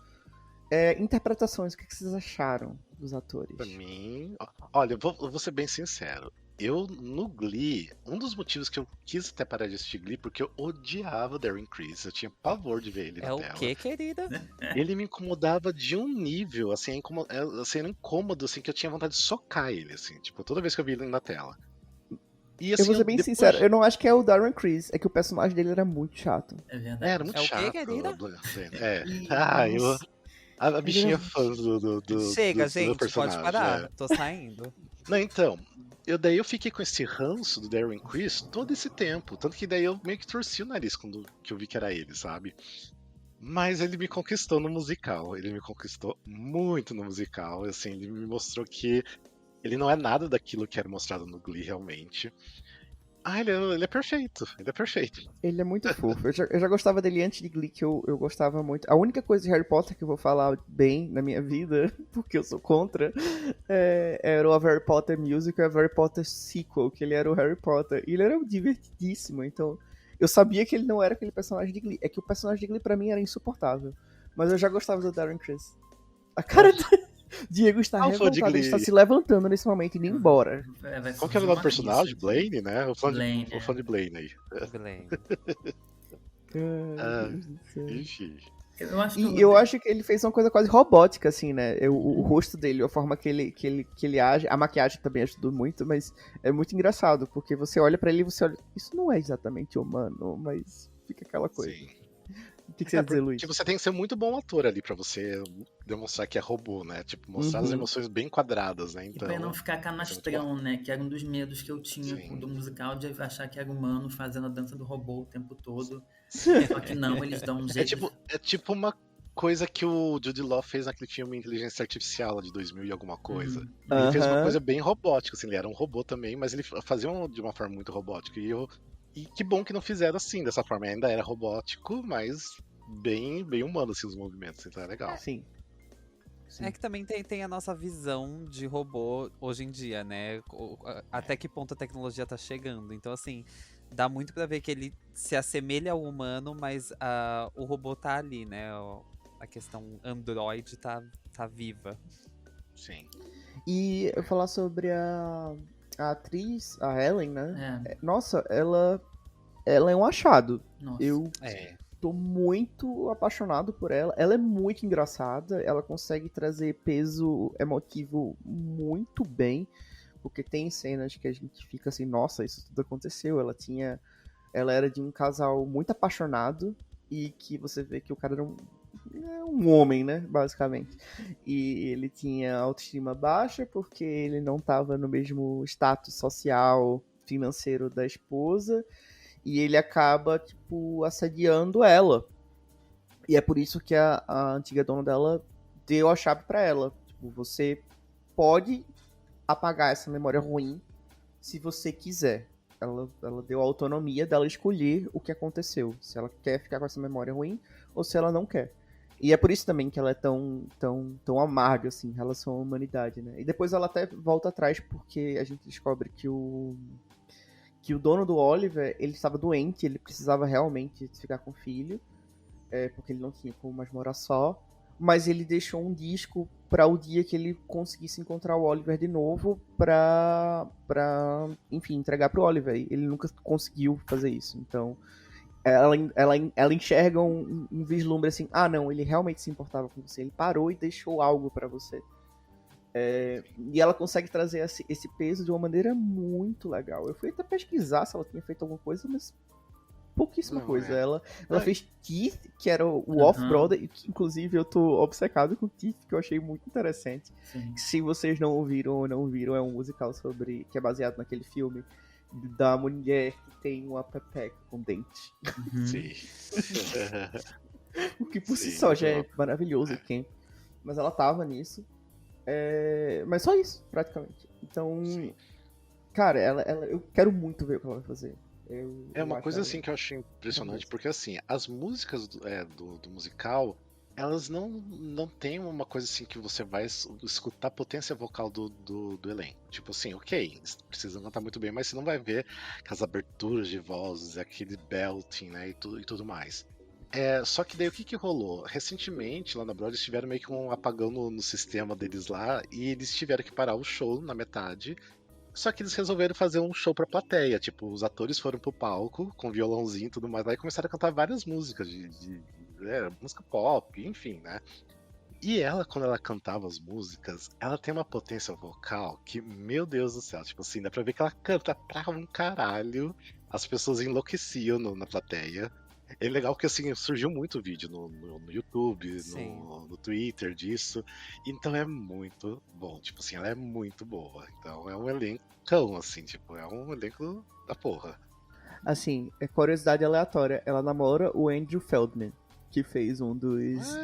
Interpretações, o que vocês acharam dos atores? Pra mim, olha, eu vou ser bem sincero. Eu, no Glee, um dos motivos que eu quis até parar de assistir Glee, porque eu odiava o Darren Criss, eu tinha pavor de ver ele na É o tela. quê, querida? Ele me incomodava de um nível, assim, era incômodo, assim, que eu tinha vontade de socar ele, assim, tipo, toda vez que eu vi ele na tela. E, assim, Eu vou ser bem sincero, eu não acho que é o Darren Criss, é que o personagem dele era muito chato. É verdade. Era muito É o quê, chato. querida? A bichinha fã do Chega, meu gente, pode personagem. parar. Tô saindo. Não, então, daí eu fiquei com esse ranço do Darren Criss todo esse tempo. Tanto que daí eu meio que torci o nariz quando que eu vi que era ele, sabe? Mas ele me conquistou no musical. Ele me conquistou muito no musical. Assim, ele me mostrou que ele não é nada daquilo que era mostrado no Glee, realmente. Ele é perfeito. Ele é perfeito. Ele é muito fofo. Eu já gostava dele antes de Glee, que eu gostava muito. A única coisa de Harry Potter que eu vou falar bem na minha vida, porque eu sou contra, era o Harry Potter Musical e o Harry Potter Sequel, que ele era o Harry Potter. E ele era divertidíssimo, então eu sabia que ele não era aquele personagem de Glee. É que o personagem de Glee pra mim era insuportável. Mas eu já gostava do Darren Criss. A cara do Diego está revoltado, ele está se levantando nesse momento e indo embora. Qual que era o nome do personagem? Blaine, né? O fã de Blaine aí. Blaine. Enfim. Eu acho que ele fez uma coisa quase robótica, assim, né? O rosto dele, a forma que ele age, a maquiagem também ajudou muito, mas é muito engraçado, porque você olha pra ele e você olha, isso não é exatamente humano, mas fica aquela coisa. Sim. que você ia dizer, Luiz? Porque você tem que ser muito bom ator ali pra você demonstrar que é robô, né? Tipo, mostrar as emoções bem quadradas, né? E Então, pra não ficar isso é muito bom. canastrão, né? Que era um dos medos que eu tinha Sim. do musical, de achar que era humano fazendo a dança do robô o tempo todo. Sim. Só que não, eles dão um jeito. É tipo uma coisa que o Jude Law fez naquele filme Inteligência Artificial lá de 2000 e alguma coisa. Ele fez uma coisa bem robótica, assim, ele era um robô também, mas ele fazia de uma forma muito robótica. E que bom que não fizeram assim, dessa forma. Ainda era robótico, mas bem humano, assim, os movimentos, então é legal. Sim. É que também tem a nossa visão de robô hoje em dia, né? Até que ponto a tecnologia tá chegando. Então, assim, dá muito pra ver que ele se assemelha ao humano, mas o robô tá ali, né? A questão Android tá viva. Sim. E eu falar sobre a atriz, a Helen, né? É, Nossa, ela é um achado. nossa. Eu tô muito apaixonado por ela. Ela é muito engraçada. Ela consegue trazer peso emotivo muito bem. Porque tem cenas que a gente fica assim, nossa, isso tudo aconteceu. Ela era de um casal muito apaixonado. E que você vê que o cara era um homem, né? Basicamente. E ele tinha autoestima baixa porque ele não estava no mesmo status social, financeiro da esposa. E ele acaba, tipo, assediando ela. E é por isso que a antiga dona dela deu a chave pra ela. Tipo, você pode apagar essa memória ruim se você quiser. Ela deu a autonomia dela escolher o que aconteceu. Se ela quer ficar com essa memória ruim ou se ela não quer. E é por isso também que ela é tão amarga, assim, em relação à humanidade, né? E depois ela até volta atrás porque a gente descobre que o dono do Oliver, ele estava doente, ele precisava realmente ficar com o filho, porque ele não tinha como mais morar só, mas ele deixou um disco para o dia que ele conseguisse encontrar o Oliver de novo pra enfim, entregar pro Oliver. Ele nunca conseguiu fazer isso, então ela enxerga um vislumbre assim, não, ele realmente se importava com você, ele parou e deixou algo para você. E ela consegue trazer esse peso de uma maneira muito legal. Eu fui até pesquisar se ela tinha feito alguma coisa, mas pouquíssima coisa. Ela fez Teeth, que era o Off-Brother, e que inclusive eu tô obcecado com Teeth, que eu achei muito interessante. Sim. Se vocês não ouviram ou não viram, é um musical que é baseado naquele filme da mulher que tem uma pepeca com dente. Sim. O que por si Sim, só já é maravilhoso, Ken. Mas ela tava nisso. Mas só isso, praticamente. Então, cara, eu quero muito ver o que ela vai fazer. É uma coisa assim que eu achei impressionante, porque assim, as músicas do musical, elas não tem uma coisa assim que você vai escutar a potência vocal do elenco. Tipo assim, ok, eles precisam cantar muito bem, mas você não vai ver as aberturas de vozes, aquele belting, né, e tudo mais. Só que daí o que rolou? Recentemente, lá na Broadway, eles tiveram meio que um apagão no sistema deles lá, e eles tiveram que parar o show na metade. Só que eles resolveram fazer um show pra plateia. Tipo, os atores foram pro palco com violãozinho e tudo mais lá e começaram a cantar várias músicas música pop, enfim, né? E ela, quando ela cantava as músicas, ela tem uma potência vocal que, meu Deus do céu, tipo assim, dá pra ver que ela canta pra um caralho. As pessoas enlouqueciam na plateia. É legal que assim, surgiu muito vídeo no YouTube, no Twitter disso. Então é muito bom. Tipo assim, ela é muito boa. Então é um elencão, assim, tipo, é um elenco da porra. Assim, curiosidade aleatória. Ela namora o Andrew Feldman, que fez um dos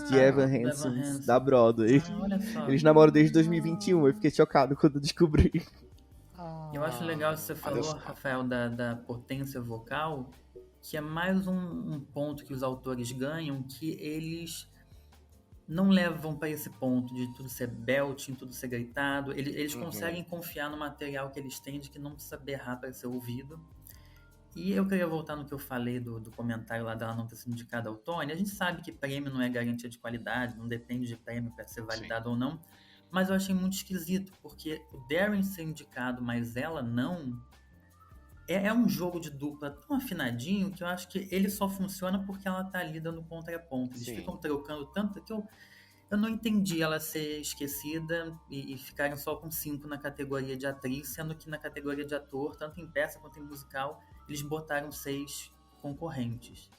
The Evan Hansons da Broadway. Olha só. Eles namoram desde 2021. Eu fiquei chocado quando descobri. Eu acho legal que você falou, Rafael, da potência vocal, que é mais um ponto que os autores ganham, que eles não levam para esse ponto de tudo ser belting, tudo ser gritado. Eles conseguem confiar no material que eles têm, de que não precisa berrar para ser ouvido. E eu queria voltar no que eu falei do comentário lá dela não ter sido indicada ao Tony. A gente sabe que prêmio não é garantia de qualidade, não depende de prêmio para ser validado ou não. Mas eu achei muito esquisito, porque o Darren ser indicado, mas ela não... É um jogo de dupla tão afinadinho que eu acho que ele só funciona porque ela tá ali dando contraponto. Eles ficam trocando tanto que eu não entendi ela ser esquecida e ficarem só com 5 na categoria de atriz, sendo que na categoria de ator, tanto em peça quanto em musical, eles botaram 6 concorrentes.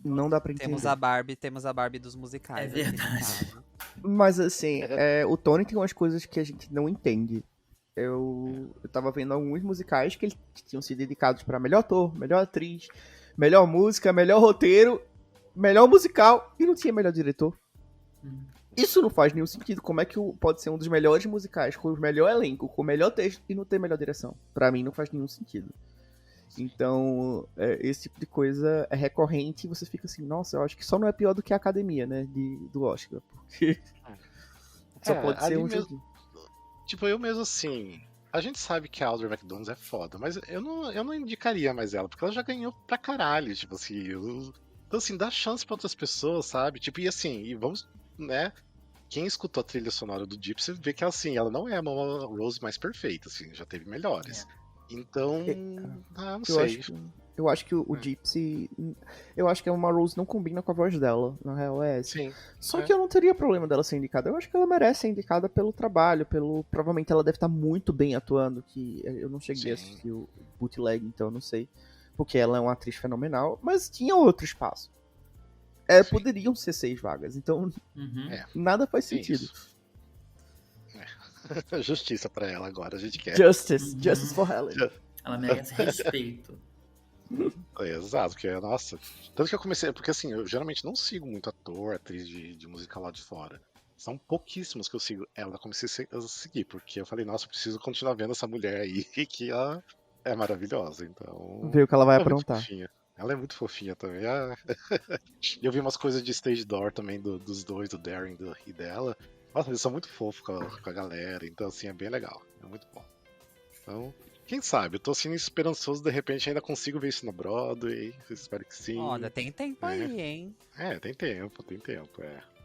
Não dá pra entender. Temos a Barbie dos musicais. É aqui no verdade. caso. Mas assim, o Tony tem umas coisas que a gente não entende. Eu tava vendo alguns musicais que tinham sido dedicados pra melhor ator, melhor atriz, melhor música, melhor roteiro, melhor musical e não tinha melhor diretor. Hum. Isso não faz nenhum sentido. Como é que pode ser um dos melhores musicais, com o melhor elenco, com o melhor texto e não ter melhor direção? Pra mim não faz nenhum sentido. Então, esse tipo de coisa é recorrente e você fica assim, nossa, eu acho que só não é pior do que a academia, né, do Oscar. Porque só pode ser ali um mesmo, joguinho. tipo, eu mesmo assim. A gente sabe que a Audrey McDonald é foda, mas eu não indicaria mais ela, porque ela já ganhou pra caralho, tipo assim. Então, assim, dá chance pra outras pessoas, sabe? Tipo, e assim, e vamos, né? Quem escutou a trilha sonora do Gypsy vê que assim, ela não é a Mama Rose mais perfeita, assim, já teve melhores. Então, não sei. Eu acho que o Gypsy. Eu acho que a Uma Rose não combina com a voz dela, na real é essa. Sim. Só que eu não teria problema dela ser indicada. Eu acho que ela merece ser indicada pelo trabalho, provavelmente ela deve estar muito bem atuando, que eu não cheguei a Sim. assistir o Bootleg, então eu não sei. Porque ela é uma atriz fenomenal, mas tinha outro espaço. Poderiam ser 6 vagas, então Uhum. nada faz Sim, sentido. isso. Justiça pra ela agora, a gente quer. Justice for Helen. Ela merece respeito. Exato, porque, nossa. Tanto que eu comecei. Porque assim, eu geralmente não sigo muito ator, atriz de musical lá de fora. São pouquíssimos que eu sigo. Ela comecei a seguir, porque eu falei, nossa, eu preciso continuar vendo essa mulher aí, que ela é maravilhosa. Então. Ver o que ela vai Ela é muito aprontar. fofinha. Ela é muito fofinha também. Eu vi umas coisas de stage door também dos dois, do Darren e dela. Nossa, eles são muito fofos com a galera. Então, assim, é bem legal. É muito bom. Então, quem sabe? Eu tô assim esperançoso, de repente ainda consigo ver isso na Broadway. Eu espero que sim. Olha, tem tempo aí, hein? Tem tempo.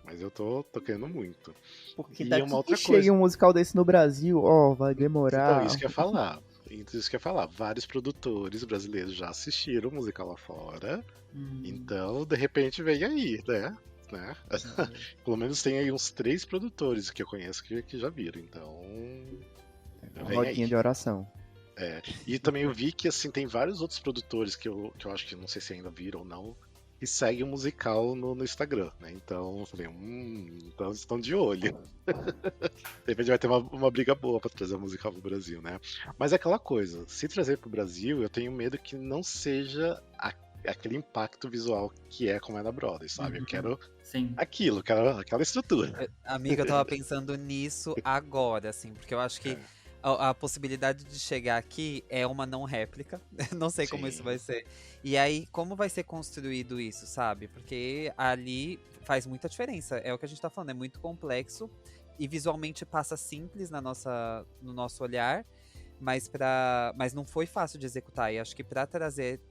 Mas eu tô querendo muito. Porque E daqui uma outra que chega coisa. um musical desse no Brasil, vai demorar. Então, isso que eu ia falar. Vários produtores brasileiros já assistiram o musical lá fora. Então, de repente, vem aí, né? Pelo menos tem aí uns 3 produtores que eu conheço que já viram. Então. Uma Vem rodinha aí. de oração. E também eu vi que assim, tem vários outros produtores que eu acho que não sei se ainda viram ou não, que seguem o musical no Instagram, né? Então eu falei, então eles estão de olho. De repente vai ter uma briga boa pra trazer o musical pro Brasil, né? Mas é aquela coisa, se trazer pro Brasil, eu tenho medo que não seja aquele impacto visual que é como é na Broadway, sabe? Eu quero aquilo, quero aquela estrutura. Amiga, eu tava pensando nisso agora, assim, porque eu acho que a possibilidade de chegar aqui é uma não réplica. Não sei como isso vai ser. E aí, como vai ser construído isso, sabe? Porque ali faz muita diferença. É o que a gente tá falando, é muito complexo e visualmente passa simples no nosso olhar, mas não foi fácil de executar. E acho que pra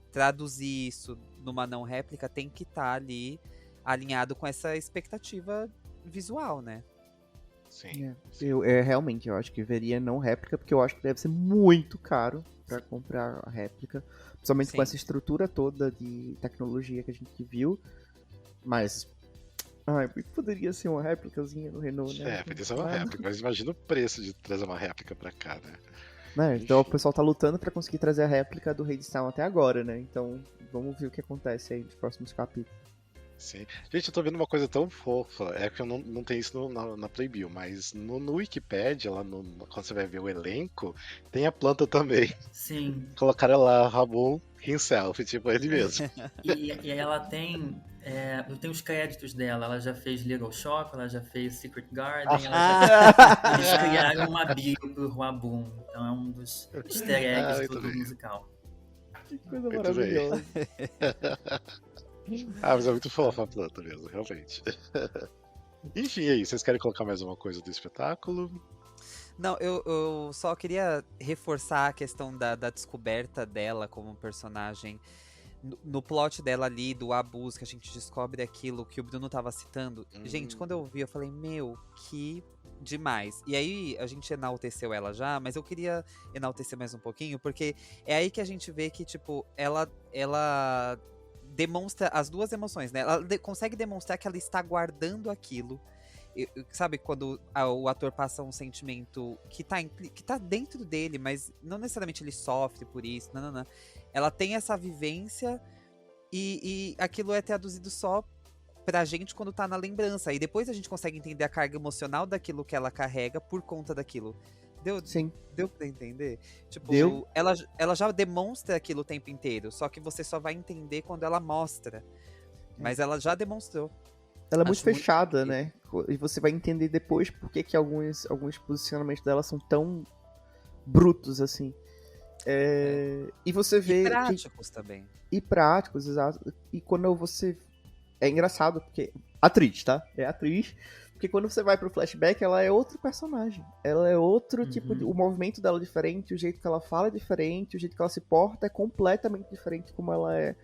traduzir isso numa não réplica tem que estar ali alinhado com essa expectativa visual, né? Sim. Realmente, eu acho que veria não réplica, porque eu acho que deve ser muito caro pra comprar a réplica. Principalmente com essa estrutura toda de tecnologia que a gente viu. Mas. Poderia ser uma réplicazinha no Renault, né? Poderia ser uma réplica, mas imagina o preço de trazer uma réplica pra cá, né? Então o pessoal tá lutando pra conseguir trazer a réplica do Hadestown até agora, né? Então vamos ver o que acontece aí nos próximos capítulos. Sim. Gente, eu tô vendo uma coisa tão fofa. É que eu não tenho isso na Playbill, mas no Wikipedia, lá quando você vai ver o elenco, tem a planta também. Sim. Colocaram lá Ramon himself, tipo ele mesmo. E ela tem. Eu tenho os créditos dela. Ela já fez Little Shop, ela já fez Secret Garden. Eles criaram uma bio pro Roabum. Então é um dos easter eggs do musical. Que coisa maravilhosa. Mas é muito fofa a planta mesmo, realmente. Enfim, e aí, vocês querem colocar mais uma coisa do espetáculo? Não, eu só queria reforçar a questão da descoberta dela como personagem. No plot dela ali, do abuso, que a gente descobre aquilo que o Bruno tava citando. Gente, quando eu vi, eu falei, meu, que demais. E aí, a gente enalteceu ela já, mas eu queria enaltecer mais um pouquinho, porque é aí que a gente vê que, tipo, ela demonstra as duas emoções, né? Ela consegue demonstrar que ela está guardando aquilo. Sabe, quando o ator passa um sentimento que tá dentro dele, mas não necessariamente ele sofre por isso, não. Ela tem essa vivência E aquilo é traduzido só pra gente quando tá na lembrança. E depois a gente consegue entender a carga emocional daquilo que ela carrega por conta daquilo. Deu, Sim, deu pra entender? Tipo, deu. ela já demonstra aquilo o tempo inteiro, só que você só vai entender quando ela mostra. Mas ela já demonstrou. Ela é muito Acho muito fechada, incrível. né? E você vai entender depois por que alguns posicionamentos dela são tão brutos, assim. E você E vê que. práticos também. E práticos, exato. E quando você. É engraçado, porque. Atriz, tá? É atriz. Porque quando você vai pro flashback, ela é outro personagem. Ela é outro tipo de. O movimento dela é diferente, o jeito que ela fala é diferente, o jeito que ela se porta é completamente diferente como ela é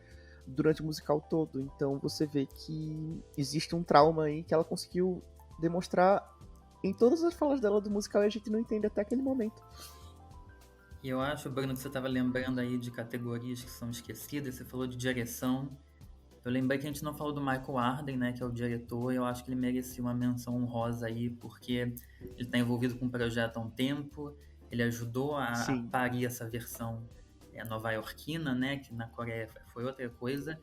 durante o musical todo. Então você vê que existe um trauma aí que ela conseguiu demonstrar em todas as falas dela do musical e a gente não entende até aquele momento. E eu acho, Bruno, que você estava lembrando aí de categorias que são esquecidas. Você falou de direção. Eu lembrei que a gente não falou do Michael Arden, né, que é o diretor. Eu acho que ele merecia uma menção honrosa aí, porque ele está envolvido com o projeto há um tempo. Ele ajudou a Sim. parir essa versão nova-iorquina, né, que na Coreia foi outra coisa.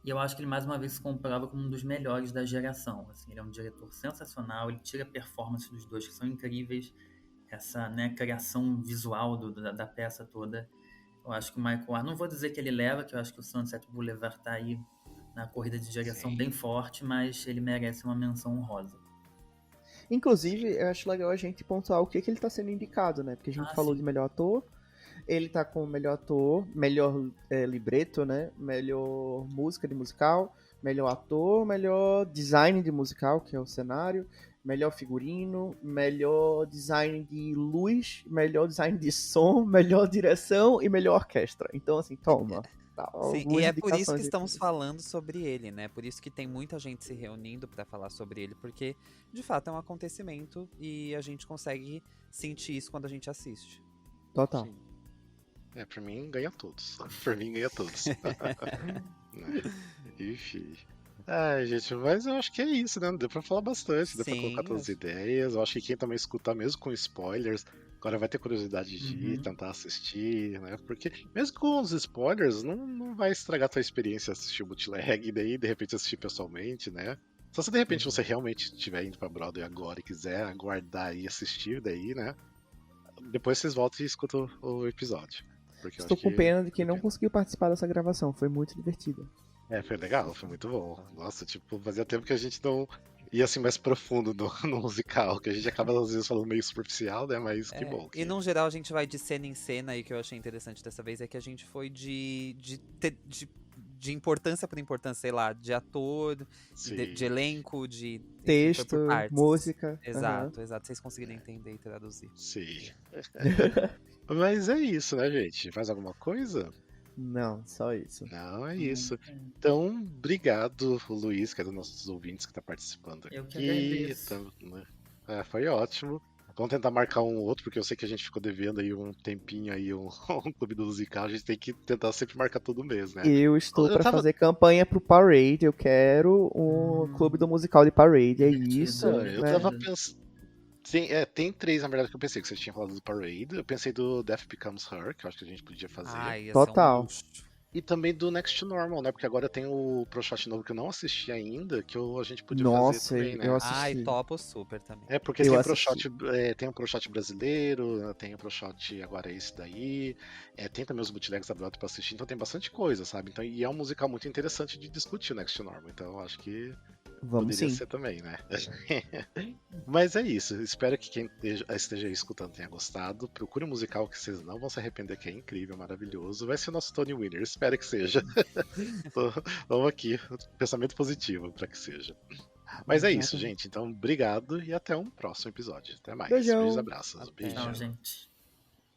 E eu acho que ele mais uma vez se comprova como um dos melhores da geração. Assim, ele é um diretor sensacional, ele tira a performance dos dois, que são incríveis. Essa, né, criação visual da peça toda. Eu acho que o Michael Arden, não vou dizer que ele leva, que eu acho que o Sunset Boulevard tá aí na corrida de direção Sim. bem forte, mas ele merece uma menção honrosa. Inclusive, eu acho legal a gente pontuar o que ele tá sendo indicado, né? Porque a gente falou Sim. de melhor ator. Ele tá com melhor ator, melhor libreto, né? Melhor música de musical, melhor ator, melhor design de musical, que é o cenário, melhor figurino, melhor design de luz, melhor design de som, melhor direção e melhor orquestra. Então, assim, toma. Tá, Sim, e algumas é por isso indicações que aí estamos pra falando sobre ele, né? Por isso que tem muita gente se reunindo pra falar sobre ele, porque de fato é um acontecimento e a gente consegue sentir isso quando a gente assiste. Total. Sim. Pra mim ganha todos. Pra mim ganha todos. Né? Enfim. Gente, mas eu acho que é isso, né? Deu pra falar bastante, deu pra colocar Sim, todas as ideias. Eu acho que quem também escutar, mesmo com spoilers, agora vai ter curiosidade de tentar assistir, né? Porque mesmo com os spoilers, não vai estragar a tua experiência assistir o bootleg e daí de repente assistir pessoalmente, né? Só se de repente você realmente estiver indo pra Broadway agora e quiser aguardar e assistir, daí, né? Depois vocês voltam e escutam o episódio. Porque eu Estou acho com que pena de quem vale a não pena. conseguiu participar dessa gravação. Foi muito divertida. Foi legal, foi muito bom. Nossa, tipo, fazia tempo que a gente não ia assim mais profundo no musical, que a gente acaba às vezes falando meio superficial, né? Mas que bom e que. no geral a gente vai de cena em cena, e que eu achei interessante dessa vez é que a gente foi de importância por importância, sei lá, de ator, de Sim. elenco, enfim, foi Texto, por partes. música. Exato, exato. Vocês conseguiram entender e traduzir. Sim. Mas é isso, né, gente? Mais alguma coisa? Não, só isso. Não, é isso. Então, obrigado, Luiz, que é dos nossos ouvintes que tá participando aqui. Eu que agradeço. Né? Foi ótimo. Vamos tentar marcar um outro, porque eu sei que a gente ficou devendo aí um tempinho aí, um clube do musical. A gente tem que tentar sempre marcar todo mês, né? Eu estou Eu pra tava- fazer campanha pro Parade. Eu quero um clube do musical de Parade. É Divertido, isso. né? Eu Né? tava pensando. Tem três, na verdade, que eu pensei que você tinha falado do Parade. Eu pensei do Death Becomes Her, que eu acho que a gente podia fazer. Ai, ia Total. ser um luxo. E também do Next to Normal, né? Porque agora tem o ProShot novo que eu não assisti ainda, que a gente podia Nossa, fazer também, né? eu assisti. Ai, topo super também. Porque Eu tem o assisti. ProShot, tem o ProShot brasileiro, tem o ProShot agora esse daí, tem também os bootlegs da Broadway pra assistir, então tem bastante coisa, sabe? Então, e é um musical muito interessante de discutir o Next to Normal, então eu acho que Vamos poderia sim. ser também, né? Mas é isso, espero que quem esteja aí escutando tenha gostado. Procure um musical que vocês não vão se arrepender, que é incrível, maravilhoso. Vai ser o nosso Tony Winner, espero que seja. Vamos aqui, pensamento positivo para que seja. Mas é isso, Exatamente. gente. Então, obrigado e até um próximo episódio. Até mais. Beijão. Beijos e abraços. Até. Beijo. Tchau, gente.